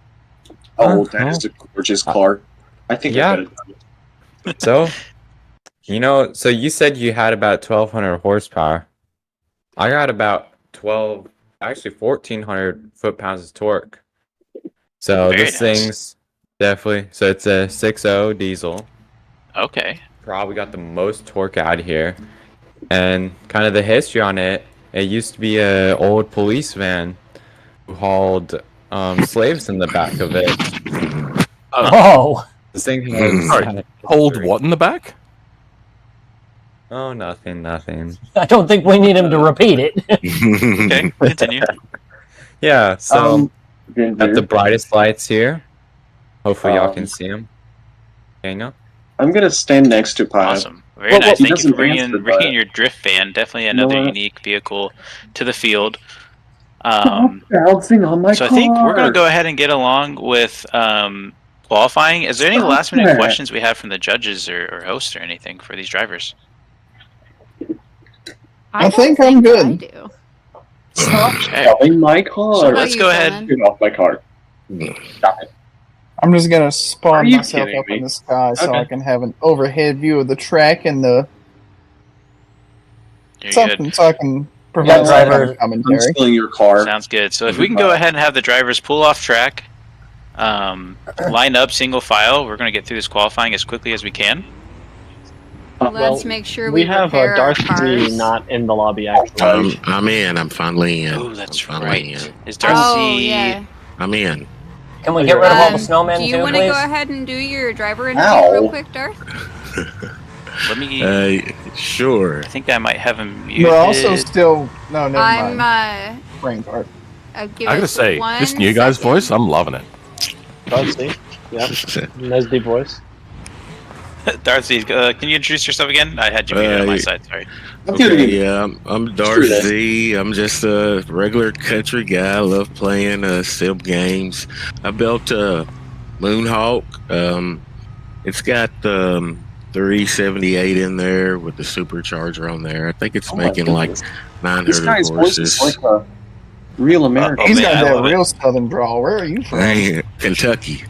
Oh, that is a gorgeous car. I think Yeah. So, so you said you had about 1,200 horsepower. I got about 1,400 foot-pounds of torque. So Very this nice. thing's definitely, so it's a 6.0 diesel. Okay. Probably got the most torque out here. And kind of the history on it, it used to be an old police van who hauled slaves in the back of it. Oh. This thing has... Sorry, hold what in the back? Oh, nothing. I don't think we need him to repeat it. Okay, continue. Yeah, so got the Ginger, brightest lights here. Hopefully y'all can see them. Daniel? I'm gonna stand next to Pio. Awesome. Very Well, nice. he Thank you for doesn't answer, bringing but- your drift van. Definitely another what? unique vehicle to the field. Bouncing on my So I think we're going to go ahead and get along with qualifying. Is there any Stop last minute that. questions we have from the judges or hosts or anything for these drivers? I think I'm good. I do. Stop Okay. shoving my car. So let's go ahead. Get off my car. Stop it. I'm just gonna Are spawn you myself kidding up me? in the sky so Okay. I can have an overhead view of the track and the You're something good. so I can provide Yeah, some driver- I'm commentary. stealing your car. Sounds good. So if we can go ahead and have the drivers pull off track, line up single file, we're going to get through this qualifying as quickly as we can. Let's make sure we we have repair our Darcy cars. not in the lobby actually. I'm in. I'm finally in. Oh, that's I'm finally right. in. Is Darcy? Oh, yeah. I'm in. Can we get rid of all the Do snowmen you too, want to please? go ahead and do your driver interview Ow. real quick, Darth? Let me. Sure. I think I might have him muted. We're also still no, never I'm mind. Brain part. give I gotta us say, one this new guy's second. voice, I'm loving it. Darcy. Yep. Nice deep voice. Darcy, can you introduce yourself again? I had you muted on my side. Sorry. Okay, yeah, I'm Darcy. I'm just a regular country guy. I love playing sim games. I built a Moonhawk. It's got 378 in there with the supercharger on there. I think it's making like 900 This guy's voice is horses. like a real American. He's man, got I that love it. real southern drawl. Where are you from? Kentucky.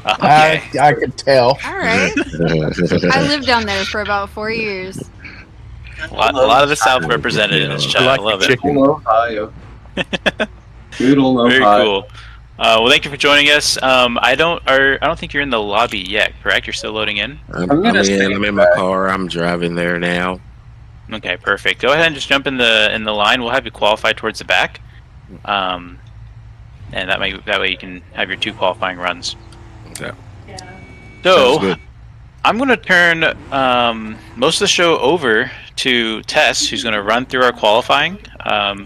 Okay. I could tell. All right. I lived down there for about 4 years. A lot of the South represented in this chat. I love it. Good Ohio. Good old Very Ohio. cool. Well, thank you for joining us. I don't think you're in the lobby yet, correct? You're still loading in. I'm gonna in. stand I'm in my car. I'm driving there now. Okay, perfect. Go ahead and just jump in the line. We'll have you qualify towards the back, and that way you can have your 2 qualifying runs. Okay. So Sounds good. I'm going to turn most of the show over to Tess, who's going to run through our qualifying.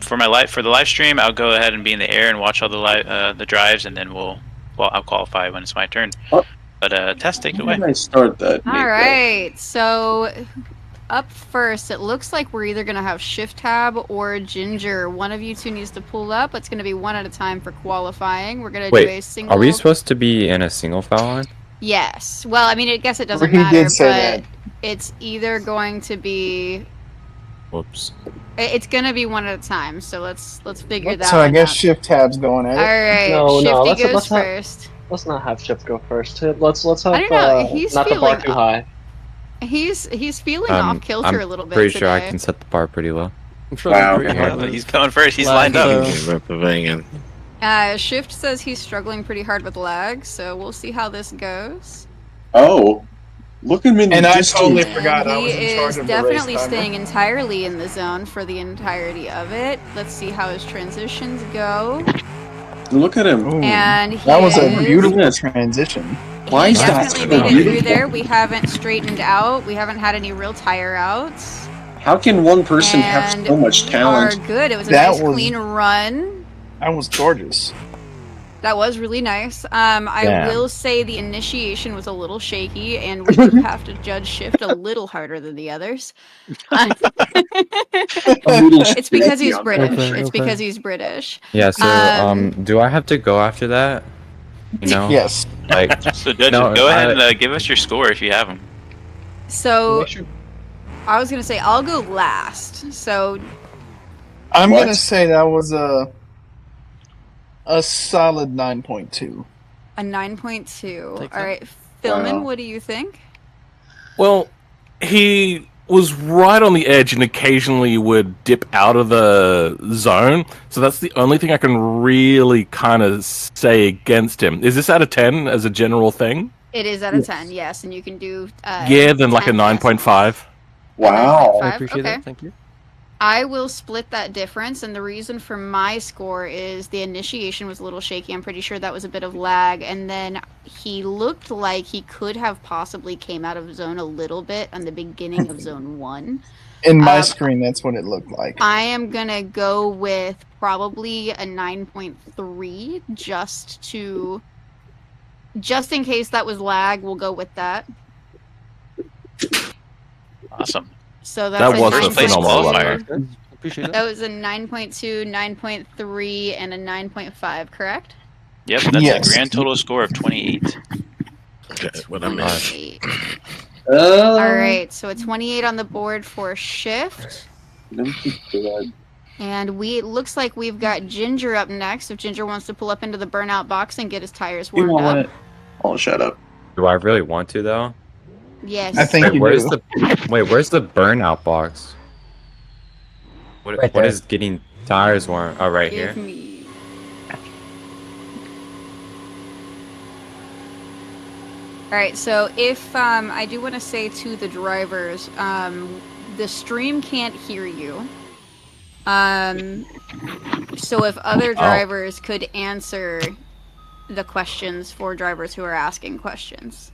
For the live stream, I'll go ahead and be in the air and watch all the drives, and then I'll qualify when it's my turn. Oh. But Tess, take it When away. did I start that? All right. So up first, it looks like we're either going to have ShiftTab or Ginger. One of you two needs to pull up. It's going to be one at a time for qualifying. We're going to do a Wait, single. are we supposed to be in a single file line? Yes. Well, I mean, I guess it doesn't He matter, did but say that. it's either going to be. Whoops. It's going to be one at a time. So let's figure that. So I one guess out. Shift Tab's going at All it. right. No, Shifty goes let's not- first. Let's not have Shift go first. Let's have I don't know, he's not the bar feeling too high. He's feeling off kilter a little bit Pretty today. sure I can set the bar pretty low. I'm struggling Wow. pretty hard with He's going first. He's lag, lined up. so- Shift says he's struggling pretty hard with lag, so we'll see how this goes. Oh, look at him in the And I distance. totally And forgot I he was in charge is of the race definitely timer. staying entirely in the zone for the entirety of it. Let's see how his transitions go. Look at him. Ooh, And he that was a is- beautiful transition. Why He is that definitely so made it through beautiful? there. We haven't straightened out. We haven't had any real tire outs. How can one person have And so much we talent? are good. It was a That nice, was- clean run. That was gorgeous. That was really nice. I Damn. will say the initiation was a little shaky, and we do have to judge Shift a little harder than the others. It's because he's British. Okay, It's okay. because he's British. Yeah. So, Um, do I have to go after that? You know, Yes. like So judges, No, go ahead I- and give us your score if you have them. So I was gonna say I'll go last. So I'm What? gonna say that was a solid 9.2. a 9.2. Take All that. right, Philman, Wow. what do you think? Well, he was right on the edge and occasionally would dip out of the zone. So that's the only thing I can really kind of say against him. Is this out of 10 as a general thing? It is out of 10, yes, and you can do. Yeah, then like a 10 9.5. Wow. 9.5, I appreciate okay. that. Thank you. I will split that difference, and the reason for my score is the initiation was a little shaky. I'm pretty sure that was a bit of lag, and then he looked like he could have possibly came out of zone a little bit on the beginning of zone 1. In my screen, that's what it looked like. I am gonna go with probably a 9.3 just in case that was lag. We'll go with that. Awesome. So that's That a was a 9.2. phenomenal Fire. fire. Appreciate that. That was a 9.2, 9.3, and a 9.5, correct? Yep, that's Yes. a grand total score of 28. Okay, what I missed. 28. Uh, All right, so a 28 on the board for Shift. And it looks like we've got Ginger up next. If Ginger wants to pull up into the burnout box and get his tires You warmed want up. it? Oh, shut up. do I really want to though? Yes. I think Wait, you where's do. where's the burnout box? What Right what there. is getting tires warm? Oh, right Give here. me. All right, so if I do want to say to the drivers, the stream can't hear you. So if other drivers could answer the questions for drivers who are asking questions,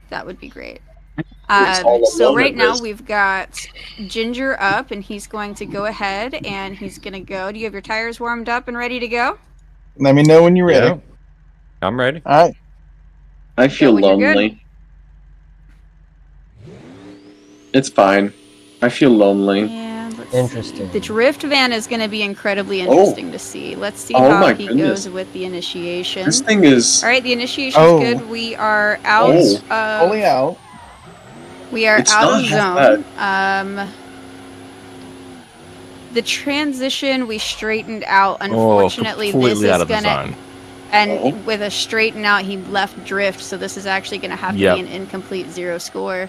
that would be great. So right now we've got Ginger up, and he's going to go ahead and he's going to go. Do you have your tires warmed up and ready to go? Let me know when you're ready. Yeah. I'm ready. All right. I feel when you're good. lonely. It's fine. I feel lonely. And let's Interesting. see. The drift van is going to be incredibly interesting to see. Let's see Oh how my he goodness. goes with the initiation. This thing is. All right, the initiation's Oh. good. We are out Oh. Fully of out. we are It's out not of half zone. The transition we straightened out. Unfortunately, this completely is out of the gonna zone. and Oh. with a straighten out, he left drift. So this is actually gonna have to Yep. be an incomplete 0 score.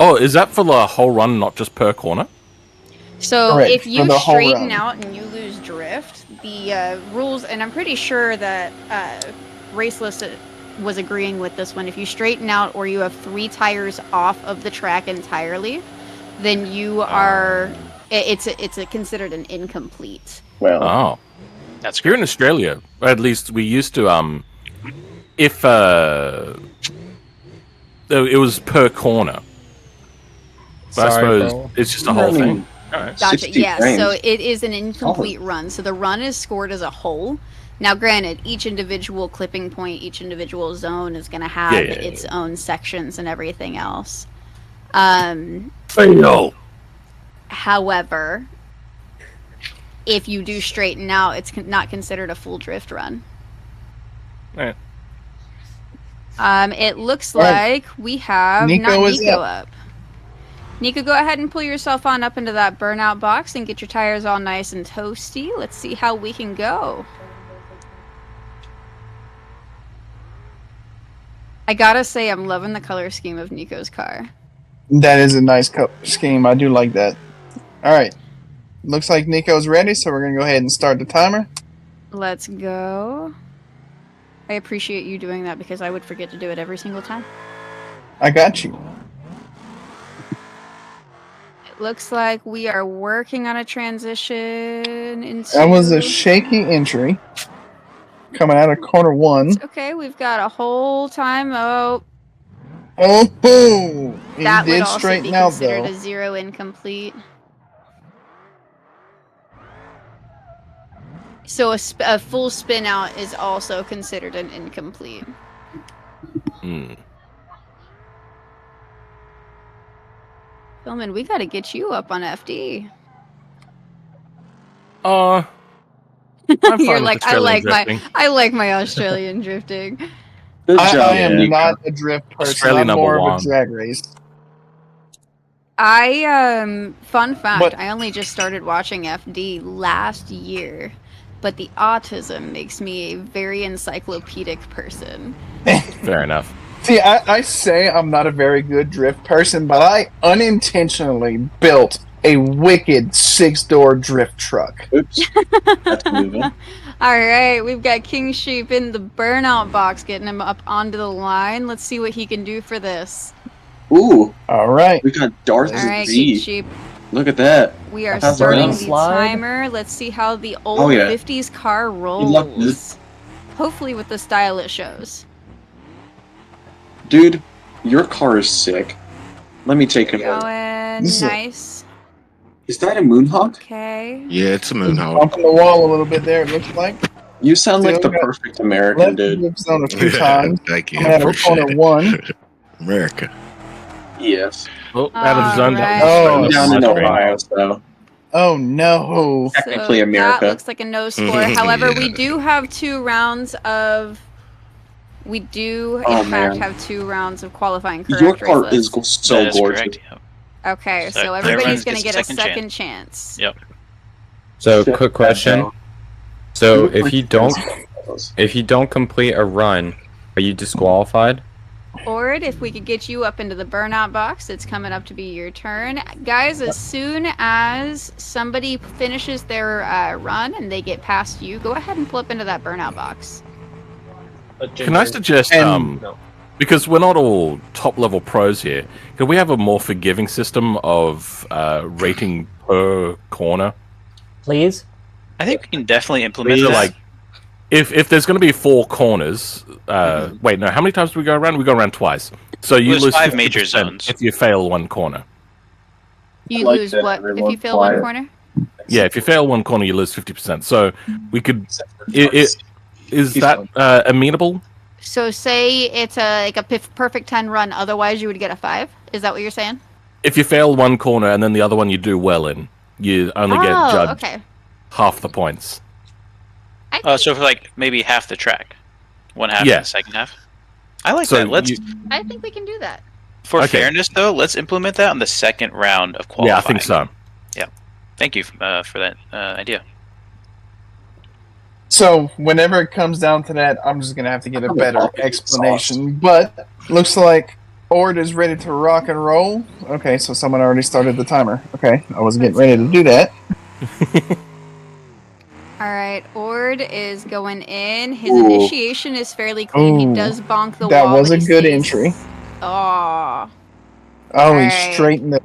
Oh, is that for the whole run, not just per corner? So Correct, if for you the whole straighten run. out and you lose drift, the rules, and I'm pretty sure that Raceless was agreeing with this one. If you straighten out or you have 3 tires off of the track entirely, then you are it's considered an incomplete. Well, Oh. That's Here great. in Australia, at least we used to, if it was per corner. But I Sorry, suppose bro. it's just a whole I mean, thing. Alright. Gotcha. 60 Yeah. frames. So it is an incomplete run. So the run is scored as a whole. Now, granted, each individual clipping point, each individual zone is going to have Yeah. its own sections and everything else. Fail. However, if you do straighten out, it's not considered a full drift run. Alright. It looks Alright. like we have Nico not is Nico up. up. Nico, go ahead and pull yourself on up into that burnout box and get your tires all nice and toasty. Let's see how we can go. I gotta say, I'm loving the color scheme of Nico's car. That is a nice scheme. I do like that. All right. Looks like Nico's ready, so we're gonna go ahead and start the timer. Let's go. I appreciate you doing that because I would forget to do it every single time. I got you. It looks like we are working on a transition into... That was a shaky entry. Coming out of corner 1. It's okay, we've got a whole time. Oh, Oh, he that would did also straighten be out considered though. a 0 incomplete. So a full spin out is also considered an incomplete. Philman, we gotta get you up on FD. I'm You're fine like, with Australian I like my Australian drifting. Good job, I am Nico. not a drift person. Australia I'm more number of a one. drag race. Fun fact, But- I only just started watching FD last year, but the autism makes me a very encyclopedic person. Fair enough. See, I say I'm not a very good drift person, but I unintentionally built a wicked 6-door drift truck. Oops. That's moving. Alright, we've got King Sheep in the burnout box, getting him up onto the line. Let's see what he can do for this. Ooh. All right. We got Darth Alright, Z. King Sheep. Look at that. We are How's starting that? the Slide. timer. Let's see how the old Oh, yeah. 50s car luck, dude. rolls. Hopefully with the style it shows. Dude, your car is sick. Let me take a look. Going This is a- nice. Is that a Moonhawk? Okay. Yeah, it's a Moonhawk. Bumping the wall a little bit there, it looks like. You sound like Still the got perfect American, Left dude. whip zone a few times. Thank you. Coming out of Appreciate corner it. 1. America. Yes. Oh, out of zone. Alright. Oh, Down in Australia. Ohio, so Oh no. technically So America. that looks like a no score. However, we do have 2 rounds of... We do, Oh, in fact, man. have 2 rounds of qualifying correct Your car races. is so That is gorgeous. correct. Yep. Okay, So so everyone everybody's going to gets get a a second second chance. Yep. So, Shit, quick question. that's So, if you don't complete a run, are you disqualified? Ord, if we could get you up into the burnout box, it's coming up to be your turn. Guys, as soon as somebody finishes their run and they get past you, go ahead and flip into that burnout box. Can I suggest, And- because we're not all top-level pros here, can we have a more forgiving system of rating per corner? Please? I think we can definitely implement So, that. like, if there's going to be 4 corners, wait, no, how many times do we go around? We go around twice. So you There's lose 5 50% major zones. if you fail 1 corner. You like lose that what if everyone you fail one quiet. corner? Yeah, if you fail 1 corner, you lose 50%. So we could... Is He's that amenable? So say it's a perfect 10 run, otherwise you would get a 5? Is that what you're saying? If you fail 1 corner and then the other one you do well in, you only get judged okay. half the points. So for like maybe half the track, 1 half Yeah. and the second half. I like So that. Let's I think we can do that. for Okay. fairness though, let's implement that on the second round of qualifying. Yeah, I think so. Thank you for that idea. So whenever it comes down to that, I'm just gonna have to get a better explanation. But looks like Ord is ready to rock and roll. Okay, so someone already started the timer. Okay, I was getting ready to do that. Alright, Ord is going in. His Ooh. initiation is fairly clean. He Ooh. does bonk the That wall. was but a he good stays- entry. Aw. Oh, Alright. he straightened it.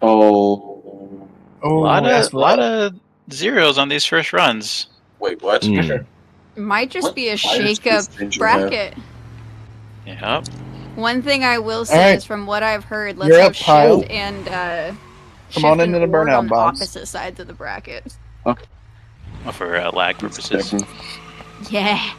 Oh. Oh, A that's lot of zeros on these first runs. Wait, what? Mm. Might just What be a tires does shake-up this engine have? bracket. Yep. One thing I will say Alright. is, from what I've heard, let's You're have up, Kyle. Shift and Come Shift on and into the Ord burnout on box. opposite sides of the bracket. Well, for lag purposes. Yeah.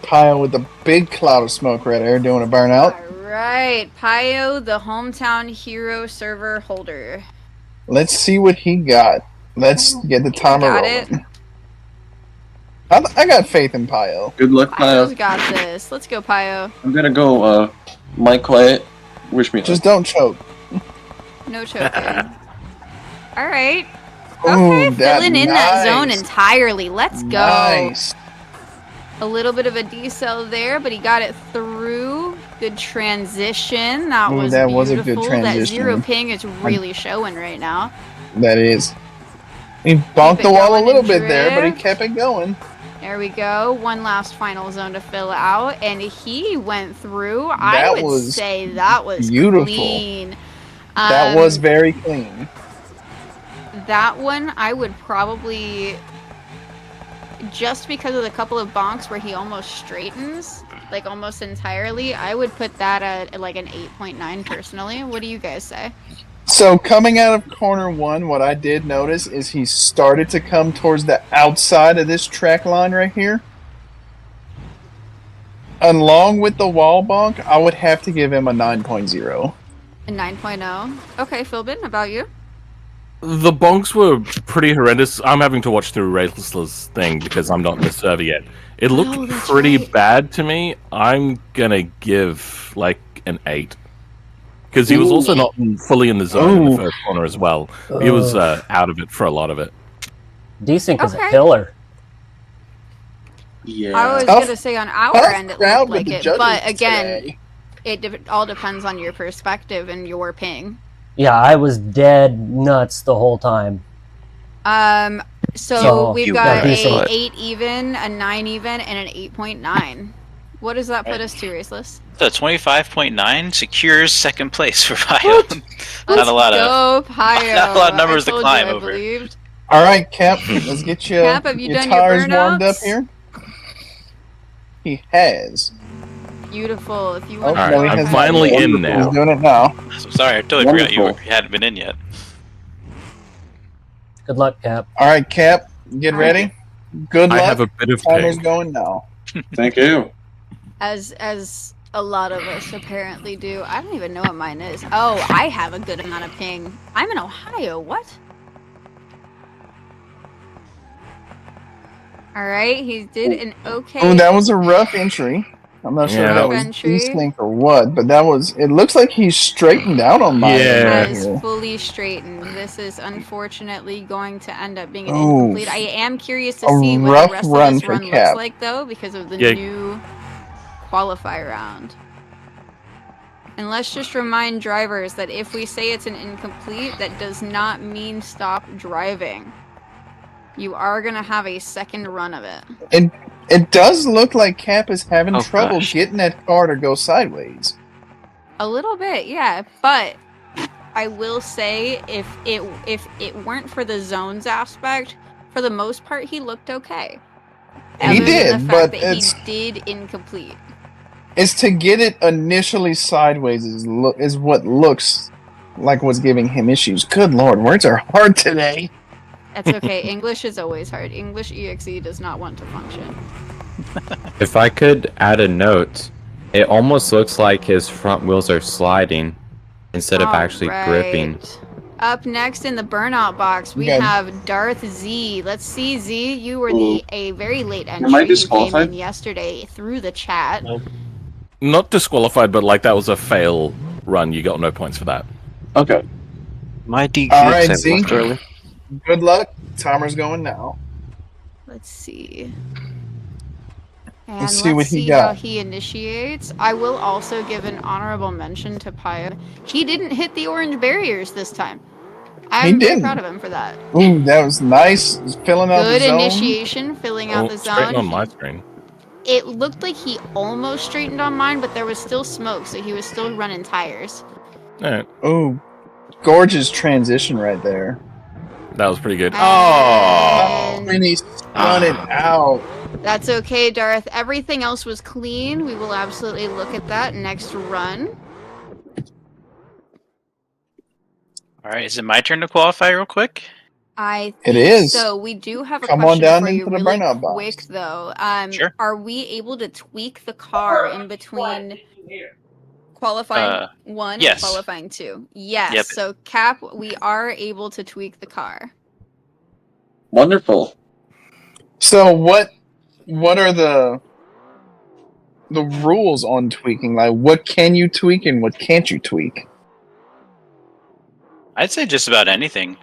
Pile with the big cloud of smoke right there doing a burnout. Alright, Pio, the hometown hero server holder. Let's see what he got. Let's get the timer Got rolling. it. I got faith in Pio. Good luck, Kyle. Pio's got this. Let's go, Pio. I'm gonna go, Mike Quiet. Wish me luck. Just don't choke. No choking. Alright. Ooh, Okay, that filling in that zone nice. entirely. Let's go. Nice. A little bit of a decel there, but he got it through. Good transition. That Ooh, was that beautiful. was a good That 0 transition. ping is really showing right now. That is. He bonked Keep the it wall a going little and bit there, but he drift. kept it going. There we go. One last final zone to fill out, and he went through. I That would was say that was beautiful. clean. That was very clean. That one I would probably, just because of the couple of bonks where he almost straightens, like almost entirely, I would put that at like an 8.9 personally. What do you guys say? So coming out of corner 1, what I did notice is he started to come towards the outside of this track line right here. Along with the wall bonk, I would have to give him a 9.0. A 9.0. Okay, Philbin, about you? The bonks were pretty horrendous. I'm having to watch through Raceless' thing because I'm not in the server yet. It looked pretty bad to me. I'm gonna give like an 8. Because he was also not fully in the zone in the first corner as well. He was out of it for a lot of it. Desync is a killer. Yeah. I was going to say on our end it looked like it, but again, it all depends on your perspective and your ping. Yeah, I was dead nuts the whole time. So we've got decent. a 8 even, a 9 even, and an 8.9. What does that put us to, Raceless? So 25.9 secures second place for Pio. Not a lot of numbers to climb over. All right, Cap, let's get you Cap, have you your done your tires warmed up burnouts? here. He has. Beautiful. If you Oh, want no, to he go has I'm not. finally in He's now. doing it now. So sorry, I totally forgot you hadn't been in yet. Good luck, Cap. All right, Cap, get ready. Good luck. I have a bit of Timer's ping. going now. Thank you. As a lot of us apparently do. I don't even know what mine is. Oh, I have a good amount of ping. I'm in Ohio. What? All right, he did an okay. Oh, that was a rough entry. I'm not sure if that was desync or what, but that was. It looks like he's straightened out on my end right Has here. fully straightened. This is unfortunately going to end up being an Oh, incomplete. I am curious to a see what rough the rest run of this for run Cap. looks like, though, because of the Yeah. new qualifier round. And let's just remind drivers that if we say it's an incomplete, that does not mean stop driving. You are going to have a second run of it. It does look like Cap is having trouble gosh. getting that car to go sideways. A little bit, yeah. But I will say, if it weren't for the zones aspect, for the most part, he looked okay. He did, the fact but that it's he did incomplete. it's to get it initially sideways is what looks like what's giving him issues. Good lord, words are hard today. That's okay. English is always hard. English EXE does not want to function. If I could add a note, it almost looks like his front wheels are sliding instead of actually gripping. Up next in the burnout box, we Okay. have Darth Z. Let's see, Z. You were a very late Am I entry. You came disqualified? in yesterday through the chat. Not disqualified, but like that was a fail run. You got no points for that. Okay. My DQ All right, sent Z. left early. Good luck. Timer's going now. Let's see. And Let's see what he got. how he initiates. I will also give an honorable mention to Pio. He didn't hit the orange barriers this time. I'm very didn't. proud of him for that. Ooh, that was nice. Filling out Good the zone. initiation, filling out the Straighten on zone. my screen. It looked like he almost straightened on mine, but there was still smoke, so he was still running tires. Alright. Ooh, gorgeous transition right there. That was pretty good. Oh! And he spun it out. That's okay, Darth. Everything else was clean. We will absolutely look at that next run. All right, is it my turn to qualify real quick? I It think is. so. We do have a Come on question down for you into the really burnout box. quick, though. Sure. Are we able to tweak the car in between qualifying one yes. and qualifying two? Yes. Yep. So, Cap, we are able to tweak the car. Wonderful. So what are the rules on tweaking? Like, what can you tweak and what can't you tweak? I'd say just about anything.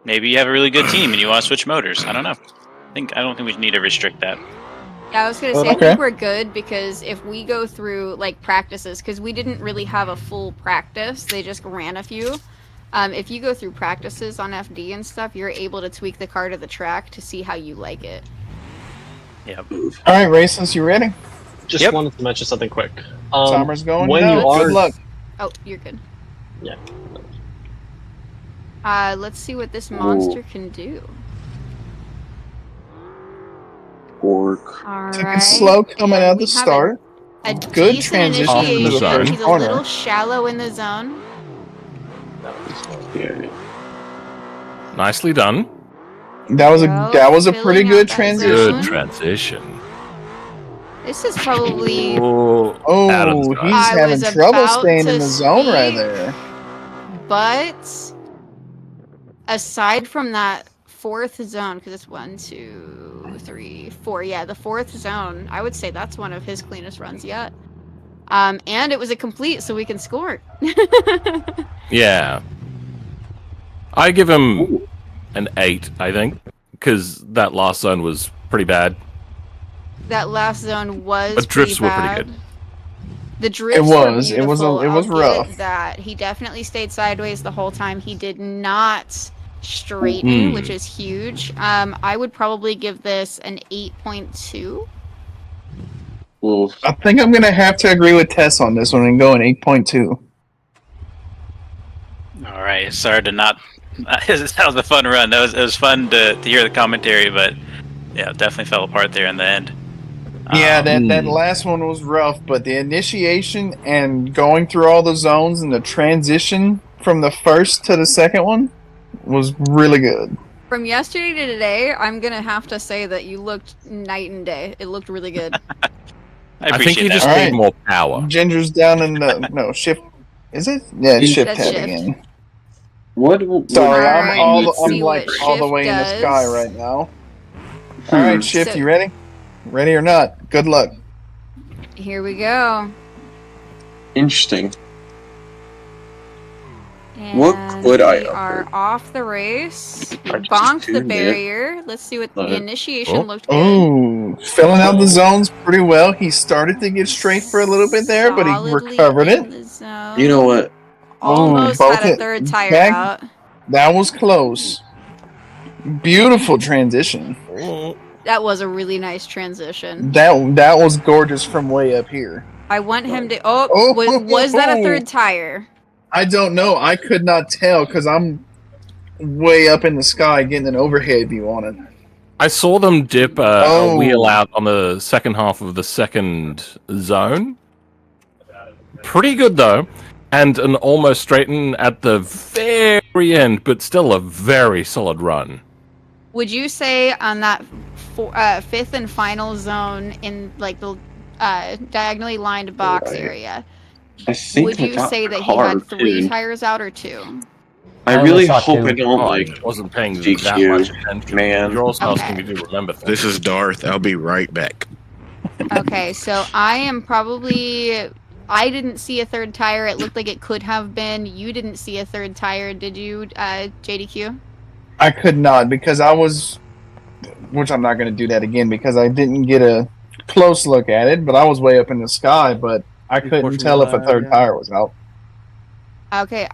Maybe you have a really good team and you want to switch motors. I don't know. I don't think we need to restrict that. Yeah, I was gonna say, I Okay. think we're good because if we go through like practices, because we didn't really have a full practice, they just ran a few. If you go through practices on FD and stuff, you're able to tweak the car to the track to see how you like it. Yep. All right, Raceless, you ready? Just wanted to mention something quick. Timer's going when now. you are Good luck. Oh, you're good. Yeah. Let's see what this monster can do. Orc. All Took right. it slow coming and out we the have start. A Good decent transition into the initiation. zone. He's a corner. little shallow in the zone. Yeah. Nicely done. That was a Filling pretty out good that transition. zone. Good transition. This is probably. Oh, out of the Oh, sky. he's I having was trouble about staying to in the zone right speak. there. But aside from that fourth zone, because it's 1, 2, 3, 4. Yeah, the fourth zone. I would say that's one of his cleanest runs yet. And it was a complete, so we can score. Yeah. I give him an 8, I think, because that last zone was pretty bad. That last zone was The drifts were bad. pretty good. The drifts was. were It was beautiful. it was I'll give rough. it that. He definitely stayed sideways the whole time. He did not straighten, which is huge. I would probably give this an 8.2. Oof. I think I'm gonna have to agree with Tess on this one and go an 8.2. All right. Sorry to not. That was a fun run. It was fun to hear the commentary, but yeah, it definitely fell apart there in the end. Yeah, that last one was rough, but the initiation and going through all the zones and the transition from the first to the second one was really good. From yesterday to today, I'm gonna have to say that you looked night and day. It looked really good. I I think appreciate he that. just Alright. need more power. Ginger's down in the no shift. Is it? Yeah, it's shift That's tab shift. again. What? Sorry, Alright, I'm let's see like what all the shift way in the does. sky right now. All right, shift. So- You ready? Ready or not? Good luck. Here we go. Interesting. And What could I we upgrade? are off the race. We I just bonked the tuned in. barrier. Let's see what the Okay. initiation Oh. looked good. Oh, filling out the zones pretty well. He started to get straight for a little bit there, but he Solidly recovered in it. the zone. You know what? Almost both had a hit- third tire back- out. That was close. Beautiful transition. That was a really nice transition. That was gorgeous from way up here. I want him to. Oh, Oh, was that a third tire? I don't know. I could not tell because I'm way up in the sky getting an overhead view on it. I saw them dip Oh. a wheel out on the second half of the second zone. Pretty good, though. And an almost straighten at the very end, but still a very solid run. Would you say on that fifth and final zone in like the diagonally lined box Right. area? I think Would you without say the that he car had 3 tuned, tires out or 2? I I only really saw hope I 2. don't Oh, like I wasn't paying that DQ, much attention. man. You're also Okay. asking me to remember things. This is Darth. I'll be right back. Okay, so I am probably. I didn't see a third tire. It looked like it could have been. You didn't see a third tire, did you, JDQ? I could not because I was, which I'm not going to do that again because I didn't get a close look at it, but I was way up in the sky, but I couldn't tell if a third tire was out. Okay,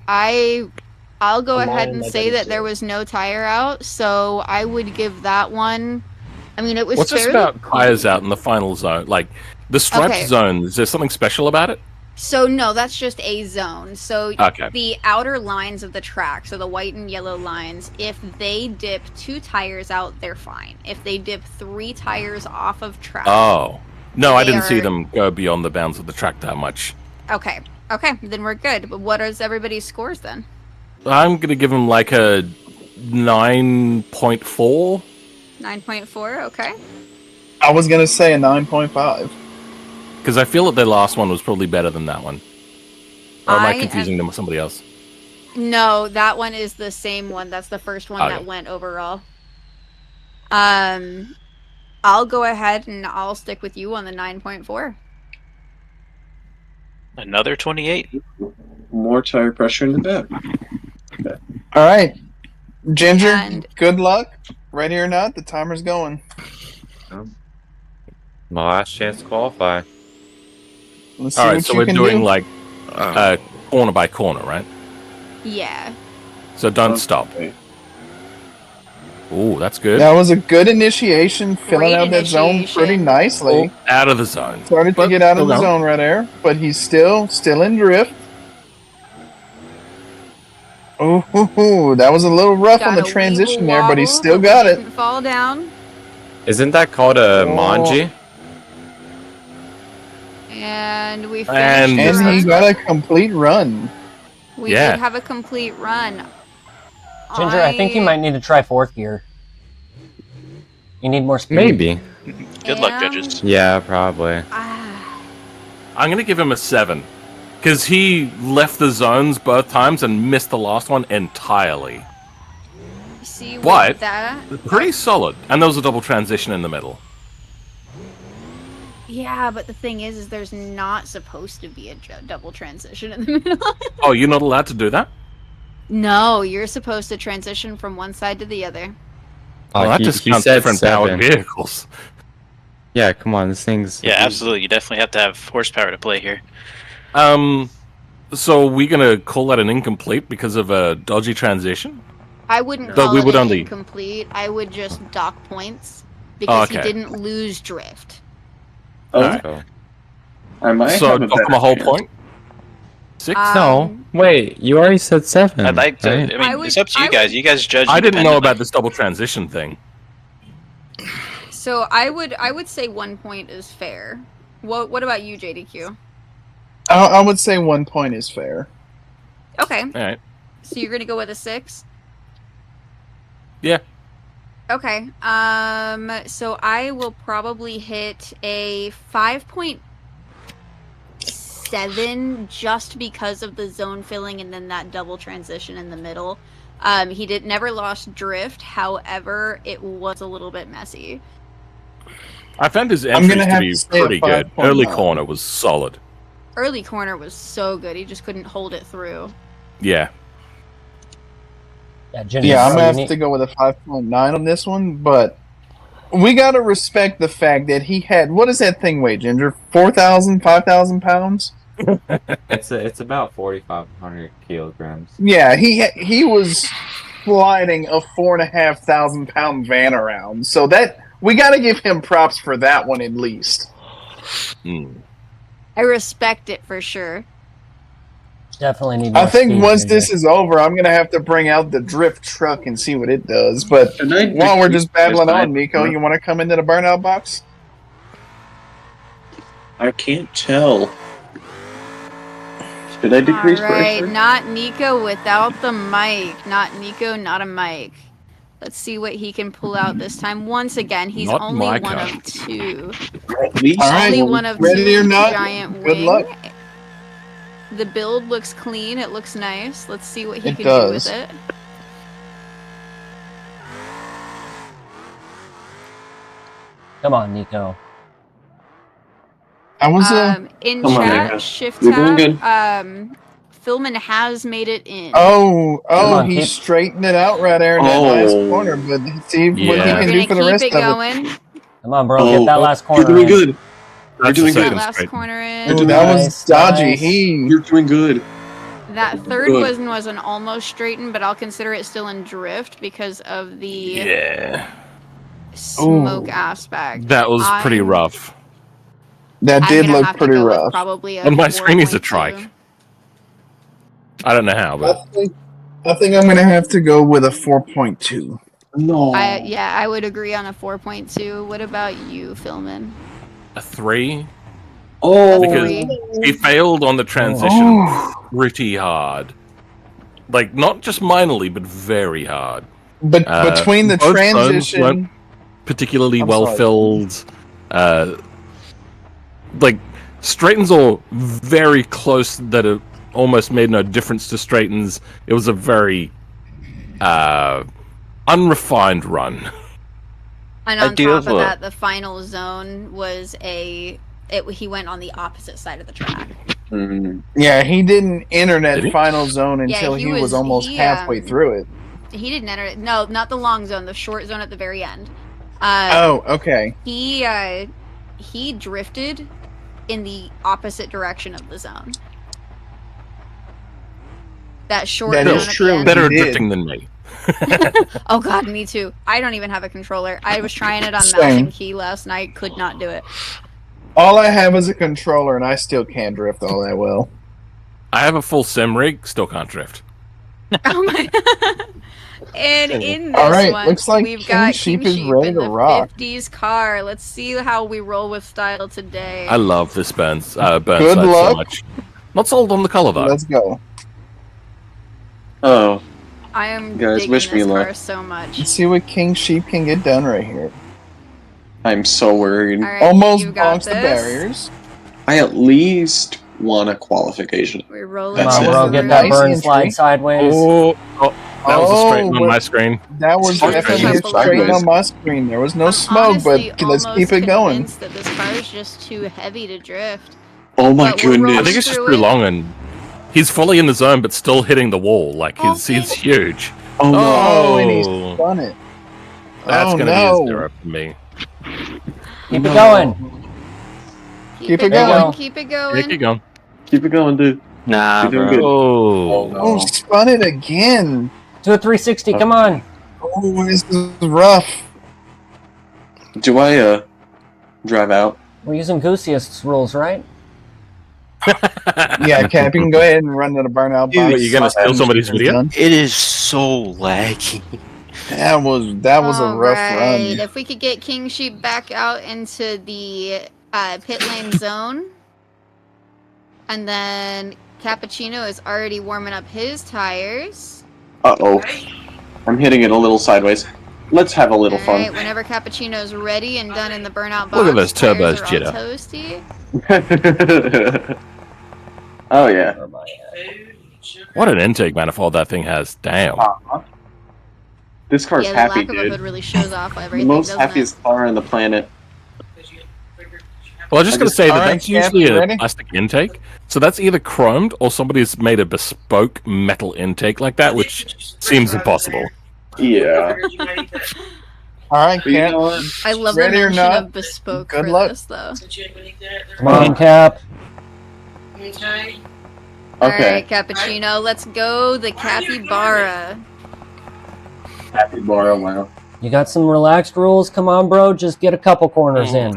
I'll go On ahead mine, and I say didn't that see there it. was no tire out, so I would give that one. I mean, it was What's this fairly. about tires out in the final zone? Like, the striped Okay. zone, is there something special about it? So no, that's just a zone. So Okay. the outer lines of the track, so the white and yellow lines, if they dip 2 tires out, they're fine. If they dip 3 tires off of track. Oh. No, I They didn't see are- them go beyond the bounds of the track that much. Okay, then we're good. But what is everybody's scores then? I'm going to give him like a 9.4. 9.4. Okay. I was going to say a 9.5. Because I feel that the last one was probably better than that one. Or am I I confusing them with somebody else? No, that one is the same one. That's the first one Okay. that went overall. I'll go ahead and I'll stick with you on the 9.4. Another 28. more tire pressure in the back. All right, Ginger, And- good luck. Ready or not, the timer's going. My last chance to qualify. Let's see All right, what so you we're can doing do. like corner by corner, right? Yeah. So don't stop. Ooh, that's good. That was a good initiation, filling Great out that zone pretty initiation. nicely. Oh, out of the zone. Started to But get out of still the going. zone right there, but he's still in drift. Oh, that was a little rough on Got the a transition weeble there, but he wobble, still we got it. didn't fall down. Isn't that called a manji? And we And finished And the he run. got a complete run. We Yeah. did have a complete run. Ginger, I think you might need to try fourth gear. You need more speed. Maybe. Good luck, judges. Yeah, probably. I'm going to give him a 7. Because he left the zones both times and missed the last one entirely. See But with that? pretty solid. And there was a double transition in the middle. Yeah, but the thing is there's not supposed to be a double transition in the middle. Oh, you're not allowed to do that? No, you're supposed to transition from one side to the other. Well, that he discounts said different 7. powered vehicles. Yeah, come on, this thing's... Yeah, absolutely. You definitely have to have horsepower to play here. So are we going to call that an incomplete because of a dodgy transition? I wouldn't But call we it would an only- incomplete. I would just dock points because he Okay. didn't lose drift. Alright. I might So have a dock him better a whole chance. point? 6? No, wait, you already said 7. I'd like to. right? I mean, it's up to you guys. You guys judge. I didn't know independently. about this double transition thing. So I would say 1 point is fair. What about you, JDQ? I would say 1 point is fair. Okay. All right. So you're gonna go with a 6? Yeah. Okay. So I will probably hit a 5.7 just because of the zone filling and then that double transition in the middle. He never lost drift. However, it was a little bit messy. I found his I'm entries gonna to have be to say a pretty good. 5.9. Early corner was solid. Early corner was so good. He just couldn't hold it through. Yeah. Yeah, Ginger, Yeah, I'm so gonna you have need- to go with a 5.9 on this one, but we gotta respect the fact that he had, what does that thing weigh, Ginger? 4,000, 5,000 pounds? It's about 4,500 kilograms. Yeah, he was sliding a 4,500 pound van around, so that we gotta give him props for that one at least. I respect it for sure. Definitely need more I think speed, once Ginger. this is over, I'm gonna have to bring out the drift truck and see what it does. But while we're just battling on, Nico, you want to come into the burnout box? I can't tell. Should I decrease Alright, pressure? not Nico without the mic. Not Nico, not a mic. Let's see what he can pull out this time. Once again, he's Not only my one kind. of 2. At least Only Alright, one of ready 2 or not, giant good wing. luck. The build looks clean. It looks nice. Let's see what he It can does. do with it. Come on, Nico. I was In Come on, chat, Nico. shift You're doing tab. good. Philman has made it in. Oh, Come on, he keep- straightened it out right there in that last corner. But see what he Yeah. can We're do gonna for the keep rest it of it. going. Come on, bro. Get that last corner. You're doing in. good. You're That's doing the That good. second last straight. corner in. Ooh, doing that was nice, dodgy. nice. You're doing good. That third Good. one was an almost straighten, but I'll consider it still in drift because of the Yeah. smoke Ooh. aspect. That was pretty I'm- rough. That I'm did gonna look have to pretty go with rough. Probably a On my screen is a 4.2. trike. I don't know how, but I think I'm gonna have to go with a 4.2. No. I would agree on a 4.2. What about you, Philman? a 3. Oh, Because Three. he failed on the transition pretty hard. Like, not just minorly, but very hard. But between the both zones transition, weren't particularly I'm well sorry. filled. Like, straightens are very close that it almost made no difference to straightens. It was a very unrefined run. And I on do top have of a- that, the final zone was he went on the opposite side of the track. yeah, he didn't enter that Did he? final zone until he he was was- almost he, halfway through it. He didn't enter it. No, not the long zone, the short zone at the very end. Oh, okay. He he drifted in the opposite direction of the zone. That short That zone is at true. the end. Better at He did. drifting than me. Oh god, me too. I don't even have a controller. I was trying it on mouse Same. and key last night, could not do it. All I have is a controller, and I still can't drift all that well. I have a full sim rig, still can't drift. Oh my. And in this All right, one, looks like we've King got Sheep King is Sheep ready in to the rock. 50s car. Let's see how we roll with style today. I love this burn Good side so luck. much. Not sold on the color though. Let's go. Oh, I am Guys, digging wish me this luck. car so much. Let's see what King Sheep can get done right here. I'm so worried. All right, Almost you got bonks the this. barriers. I at least want a qualification. We're rolling That's Come on, it. bro, get that Nice burn entry. slide sideways. That was a straight on but my screen. That was Straight definitely sideways. straight on my screen. There was no I'm smoke, honestly but let's almost keep it going. convinced that this car is just too heavy to drift. Oh my But we're rolling goodness. I think it's just through too it. long, and he's fully in the zone, but still hitting the wall. Like he's huge. Oh no. Oh, and he's done it. That's Oh, gonna no. be a 0 for me. Keep it going. Keep it going. going. Keep it Yeah, going. keep going. Keep it going, dude. Nah, You're doing bro. good. Oh, no. Oh, spun it again. Do a 360, come on. Oh, this is rough. Do I drive out? We're using Goosiest's rules, right? Yeah, Cap, you can go ahead and run to the burnout box. What, you gonna steal somebody's video? Done. It is so laggy. That was a rough Alright, run. if we could get King Sheep back out into the pit lane zone. And then Cappuccino is already warming up his tires. Uh-oh. I'm hitting it a little sideways. Let's have a little Alright, fun. whenever Cappuccino's ready and done in the burnout box, Look at those tires turbos, are all Jitter. toasty. Oh yeah. what an intake manifold that thing has. Damn. This car's Yeah, the happy, lack of a hood dude. really shows off The everything, most doesn't happiest car on the planet. Well, I'm just I going to just- say that Alright, that's Cap, usually you a ready? plastic intake. So that's either chromed or somebody's made a bespoke metal intake like that, which seems impossible. Yeah. All right, But you Cap. know what? it? I love the Ready or mention not, of bespoke good for luck. this, though. Come on, Cap. Okay. Alright, Cappuccino, let's go the capybara. Happy bar, wow. You got some relaxed rules? Come on, bro. Just get a couple corners in.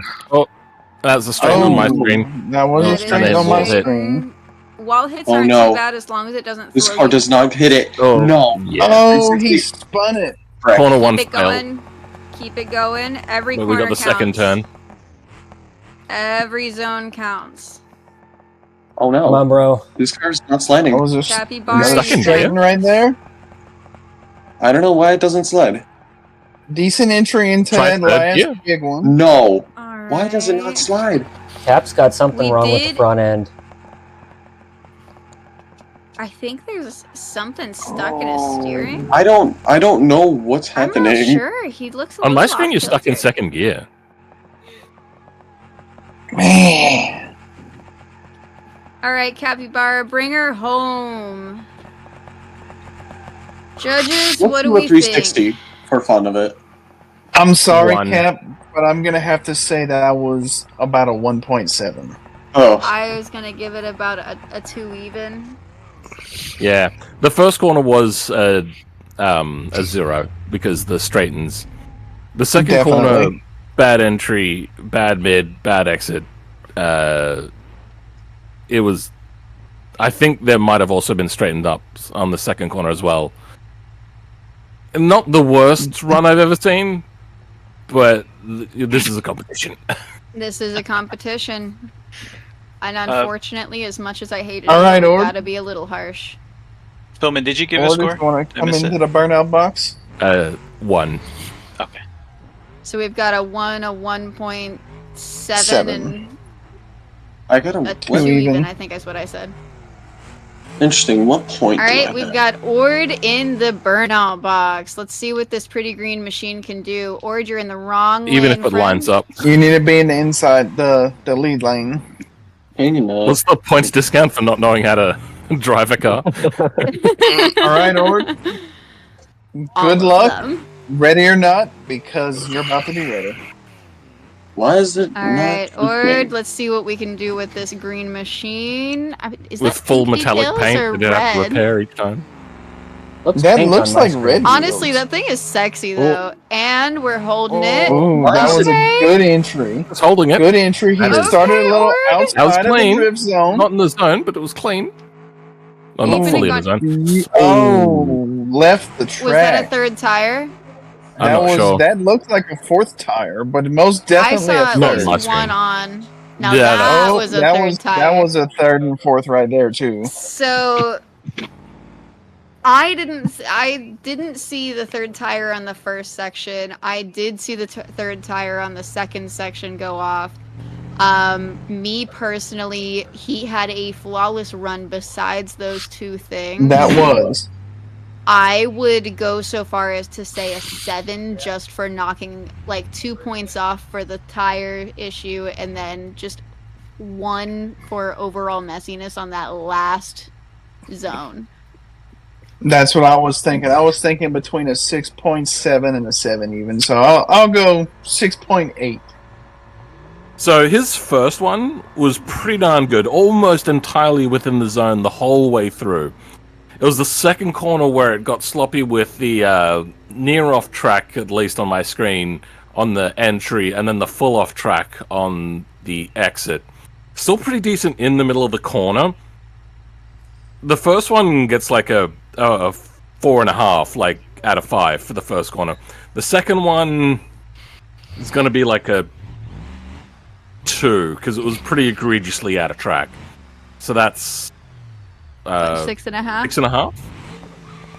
That's a straight on my screen. That was That a is straight on my wall hit. screen. Wall hits Oh, aren't no. too bad as long as it doesn't This throw car you. does not hit it. Oh, No. Yeah. Oh, 360. he spun it. Correct. Corner one Keep it failed. going. Keep it going. Every But we corner got the second counts. turn. Every zone counts. Oh Come on, no. bro. This car's not sliding. That was a Capybara, Stuck in you gear? straighten right there. I don't know why it doesn't slide. Decent entry into Try that third last gear. big one. No. Alright. Why does it not slide? Cap's got something We wrong with the did- front end. I think there's something stuck in his steering. I don't know what's I'm happening. not sure. He looks a On my little screen, you're stuck in off-kilter. second gear. Man. Alright, Capybara, bring her home. Judges, Let's what do do a we 360 think? for fun of it. I'm sorry, One. Cap, but I'm gonna have to say that was about a 1.7. Oh, I was gonna give it about a 2 even. Yeah. The first corner was a 0 because the straightens. The second corner, Definitely. bad entry, bad mid, bad exit. It was. I think there might have also been straightened up on the second corner as well. Not the worst run I've ever seen, but this is a competition. This is a competition. And unfortunately, as much as I hate it, Alright, we Ord. gotta be a little harsh. Philman, did you give a Or score? just want to I come missed into it. the burnout box? 1. Okay. So we've got a 1, a 1.7, Seven. and I got a a 2 Two even, even. I think is what I said. interesting. What point? do I Alright, we've have? got Ord in the burnout box. Let's see what this pretty green machine can do. Ord, you're in the wrong Even lane, if it friend. lines up. You need to be in the inside, the lead lane. Hey, you know. What's the points discount for not knowing how to drive a car? All right, Ord. All Good of luck. them. Ready or not, because you're about to be ready. Why is it All not right, working? Ord, let's see what we can do with this green machine. Is With that full pink metallic details paint, or they didn't have to red? repair each time. That looks like red. Honestly, that thing is sexy though, and we're holding it. Ooh, that was a good entry. It's holding it. Good entry. He started a little That was outside of the clean. drift zone. Not in the zone, but it was clean. Well, not Keeping fully it in the zone. Oh, left the track. Was that a third tire? I'm not sure. That looked like a fourth tire, but most I definitely saw a at third. least one on. Now Yeah, that was a third tire. That was a third and fourth right there too. So I didn't see the third tire on the first section. I did see the third tire on the second section go off. Me personally, he had a flawless run besides those two things. That was. I would go so far as to say a 7 just for knocking like 2 points off for the tire issue, and then just 1 for overall messiness on that last zone. That's what I was thinking. I was thinking between a 6.7 and a 7 even. So I'll go 6.8. So his first one was pretty darn good, almost entirely within the zone the whole way through. It was the second corner where it got sloppy with the near off track, at least on my screen, on the entry, and then the full off track on the exit. Still pretty decent in the middle of the corner. The first one gets like a 4.5, like out of 5 for the first corner. The second one is going to be like a 2 because it was pretty egregiously out of track. So that's 6.5. 6.5.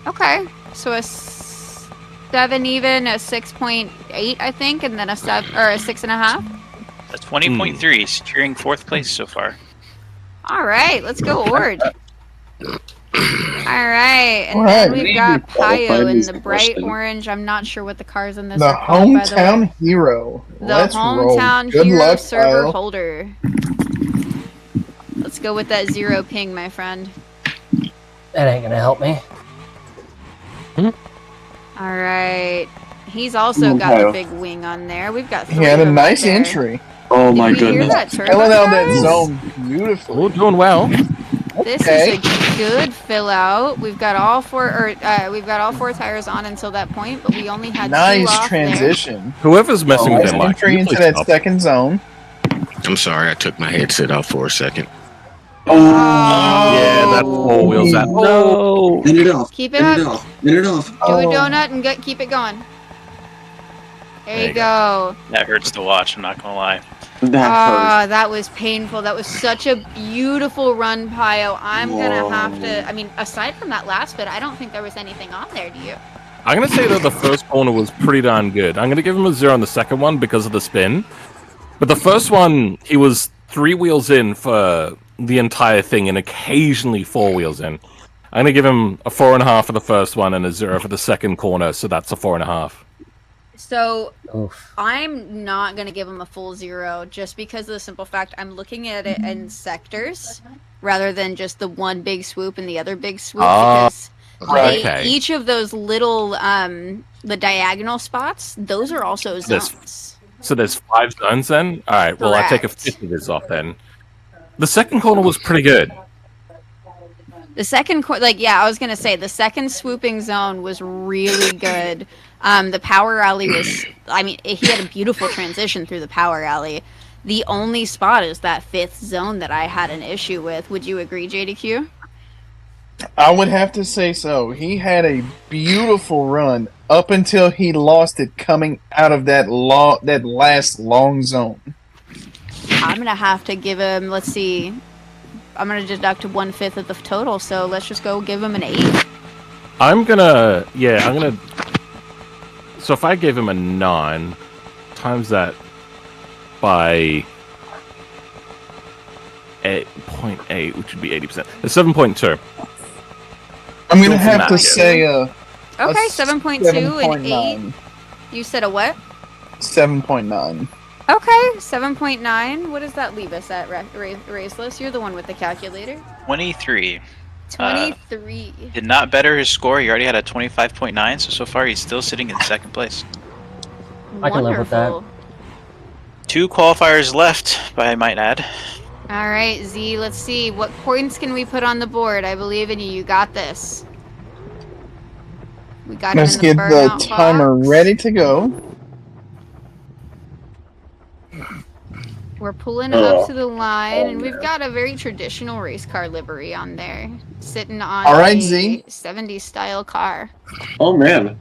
Okay, so a 7 even, a 6.8 I think, and then a 7 or a 6.5. That's 20.3, securing 4th place so far. All right, let's go Ord. All right, and All then right. we've got Pio in Qualified the is bright question. orange. I'm not sure what the cars in this The are called, by the way. hometown hero. The Let's hometown roll. Good hero luck, server Kyle. holder. Let's go with that 0 ping, my friend. That ain't gonna help me. All right. He's also got Kyle. a big wing on there. We've got 3 He had of a them nice right there. entry. Oh Did my we hear goodness. that turbo, Filling out that guys? zone beautifully. Oh, doing well. This Okay. is a good fill out. We've got all 4 tires on until that point, but we only had 2 Nice off transition. Whoever's messing with Nice their mic, entry can you into please that stop? second zone. I'm sorry, I took my headset off for a second. Yeah, that's 4 wheels out. No. End it off. Keep it End it up. off. End it off. Do a donut and keep it going. There you go. That hurts to watch, I'm not gonna lie. That hurt. That was painful. That was such a beautiful run, Pio. I'm gonna have to. I mean, aside from that last bit, I don't think there was anything on there. Do you? I'm going to say that the first corner was pretty darn good. I'm going to give him a 0 on the second one because of the spin. But the first one, he was 3 wheels in for the entire thing and occasionally 4 wheels in. I'm going to give him a 4.5 for the first one and a 0 for the second corner, so that's a 4.5. So Oof. I'm not gonna give him a full 0 just because of the simple fact I'm looking at it in sectors rather than just the one big swoop and the other big swoop because okay. each of those little the diagonal spots, those are also zones. So there's 5 zones then? Alright, well I take a Correct. 50 of this off then. The second corner was pretty good. The second, I was gonna say the second swooping zone was really good. The power alley was, I mean, he had a beautiful transition through the power alley. The only spot is that 5th zone that I had an issue with. Would you agree, JDQ? I would have to say so. He had a beautiful run up until he lost it coming out of that last long zone. I'm gonna have to give him. Let's see. I'm gonna deduct 1/5 of the total, so let's just go give him an 8. I'm gonna... So if I gave him a 9, times that by 8.8, which would be 80%. It's 7.2. I'm gonna have to say Okay, 7.2 and 8. You said a what? 7.9. Okay, 7.9. What does that leave us at, Raceless? You're the one with the calculator. 23. 23. Did not better his score. He already had a 25.9, so far he's still sitting in 2nd place. I can live with that. Wonderful. 2 qualifiers left, I might add. All right, Z, let's see. What points can we put on the board? I believe in you. You got this. We got Let's him in get the the burnout timer box. ready to go. We're pulling up to the line, and we've got a very traditional race car livery on there, sitting on All right, a Z. 70s style car. Oh man,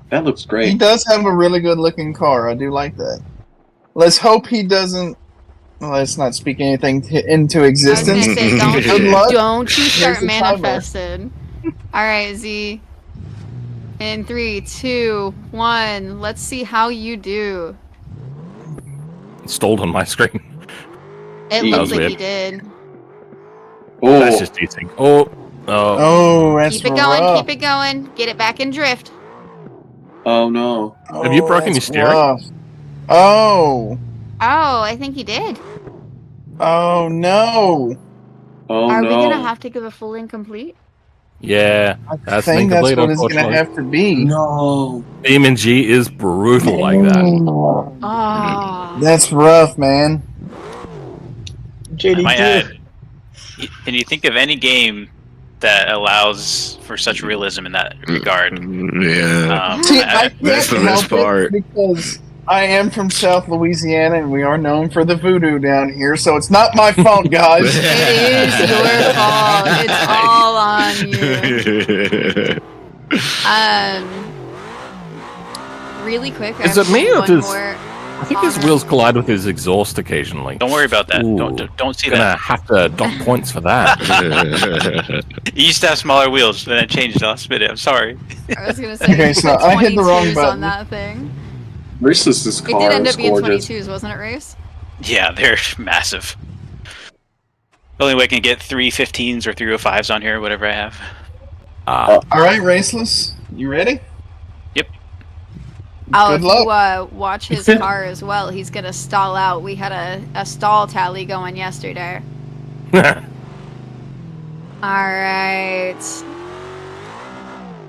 that looks He great. does have a really good looking car. I do like that. Let's hope he doesn't. Well, let's not speak anything into I was existence. gonna say, Good luck. don't you start Here's the timer. manifesting. All right, Z. In 3, 2, 1. Let's see how you do. Stalled on my screen. It That looks was like weird. he did. That's Oh, just cheating. Oh. Oh, that's Keep it going. rough. Keep it going. Get it back in drift. oh no. Have you broken your that's steering? rough. Oh. Oh, I think he did. Oh no. Oh Are no. we gonna have to give a full incomplete? Yeah, I that's think that's incomplete, what it's gonna unfortunately. have to be. No. BeamNG is brutal like that. Oh. That's rough, man. I might add, can you think of any game that allows for such realism in that regard? Yeah. See, I That's can't the best help it part. because I am from South Louisiana and we are known for the voodoo down here, so it's not my fault, guys. It is your fault. It's all on you. Really quick. I Is have it me or one does- more I think his comment. wheels collide with his exhaust occasionally. Don't worry about that. Ooh. Don't see Gonna that. have to dock points for that. You used to have smaller wheels, then it changed last minute. I'm sorry. I was gonna say, Okay, you so put I hit the wrong 22s button. on that thing. Raceless' It car did end is up being gorgeous. 22s, wasn't it, Race? Yeah, they're massive. The only way I can get 315s or 305s on here, whatever I have. All right, Raceless, you ready? Oh, Good if luck. you watch his car as well, he's gonna stall out. We had a stall tally going yesterday. Alright.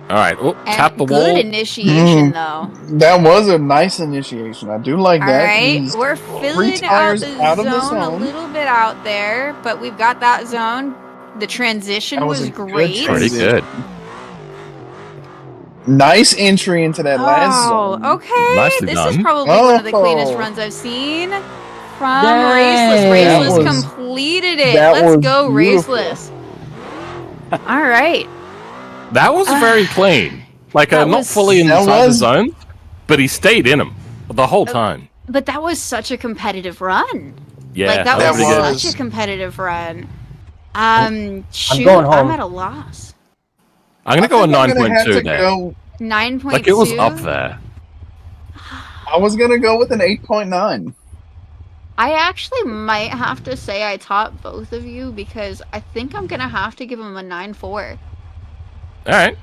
Alright, oh, And tap the good wall. initiation, though. That was a nice initiation. I do like that. Alright, He's we're 3 filling out tires the out of the zone a zone. little bit out there, but we've got that zone. The transition That was was a good great. Pretty good. Nice entry into that last Oh, zone. okay. Nicely This done. is probably one of the cleanest Oh. runs I've seen from Yay. Raceless. That Raceless was- completed it. that Let's was go, beautiful. Raceless. All right. That was very clean. Like, that not was- fully That inside the was- zone, but he stayed in them the whole time. But that was such a competitive run. Yeah, like that that was pretty good. was- such a competitive run. Shoot, going home. I'm at a loss. I'm gonna go a think I'm gonna have 9.2 to there. go- 9.2. Like, it was up there. I was gonna go with an 8.9. I actually might have to say I topped both of you because I think I'm gonna have to give him a 9.4. Alright.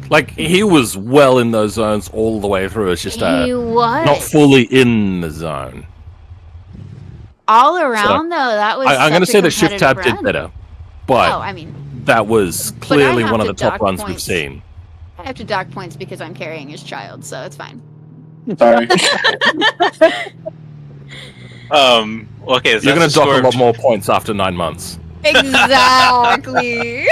Like, he was well in those zones all the way through. It's just He was not fully in the zone. all around though. That was. I'm going to such say a that ShiftTab competitive did run. better. But Oh, I mean, that was I clearly have one of to the top dock runs we've points. seen. I have to dock points because I'm carrying his child, so it's fine. Sorry. Okay, so You're going that's to the dock score a of lot more points after 9 months. Exactly.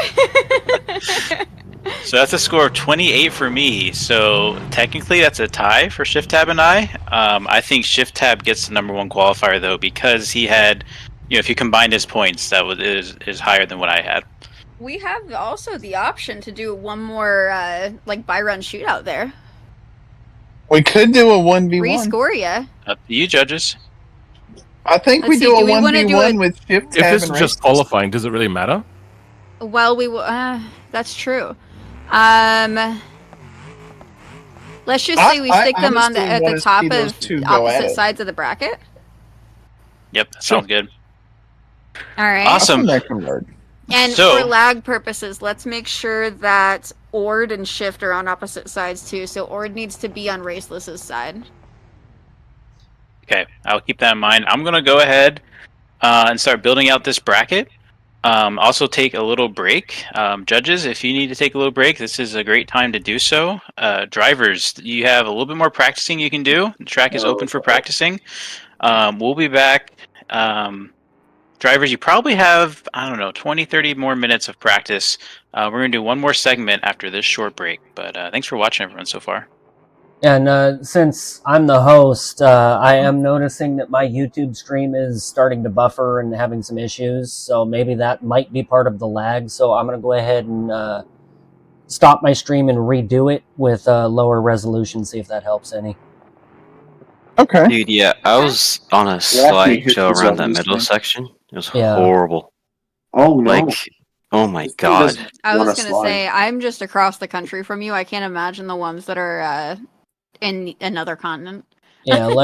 So that's a score of 28 for me. So technically, that's a tie for ShiftTab and I. I think ShiftTab gets the #1 qualifier though because he had, if you combined his points, that is higher than what I had. We have also the option to do one more by run shootout there. We could do a 1v1. Rescore ya. Up to you, judges. I think Let's we see, do a do we wanna do 1v1 a- with Shift If Tab this and is just Raceless. qualifying, does it really matter? Well, that's true. Let's just say we I stick them on honestly at wanna the top see those of two go at opposite it. sides of the bracket. Yep, that sounds good. All right. Awesome. I think that can work. And So- for lag purposes, let's make sure that Ord and Shift are on opposite sides too. So Ord needs to be on Raceless's side. Okay, I'll keep that in mind. I'm gonna go ahead and start building out this bracket. Also take a little break. Judges, if you need to take a little break, this is a great time to do so. Drivers, you have a little bit more practicing you can do. The track is open for practicing. We'll be back. Drivers, you probably have, I don't know, 20, 30 more minutes of practice. We're going to do one more segment after this short break, but thanks for watching, everyone, so far. And since I'm the host, I am noticing that my YouTube stream is starting to buffer and having some issues, so maybe that might be part of the lag. So I'm going to go ahead and stop my stream and redo it with lower resolution, see if that helps any. Okay. Dude, yeah, I was on a slideshow around that middle section. It was horrible. Oh no! Like, oh my god. I was gonna say, I'm just across the country from you. I can't imagine the ones that are in another continent. Yeah,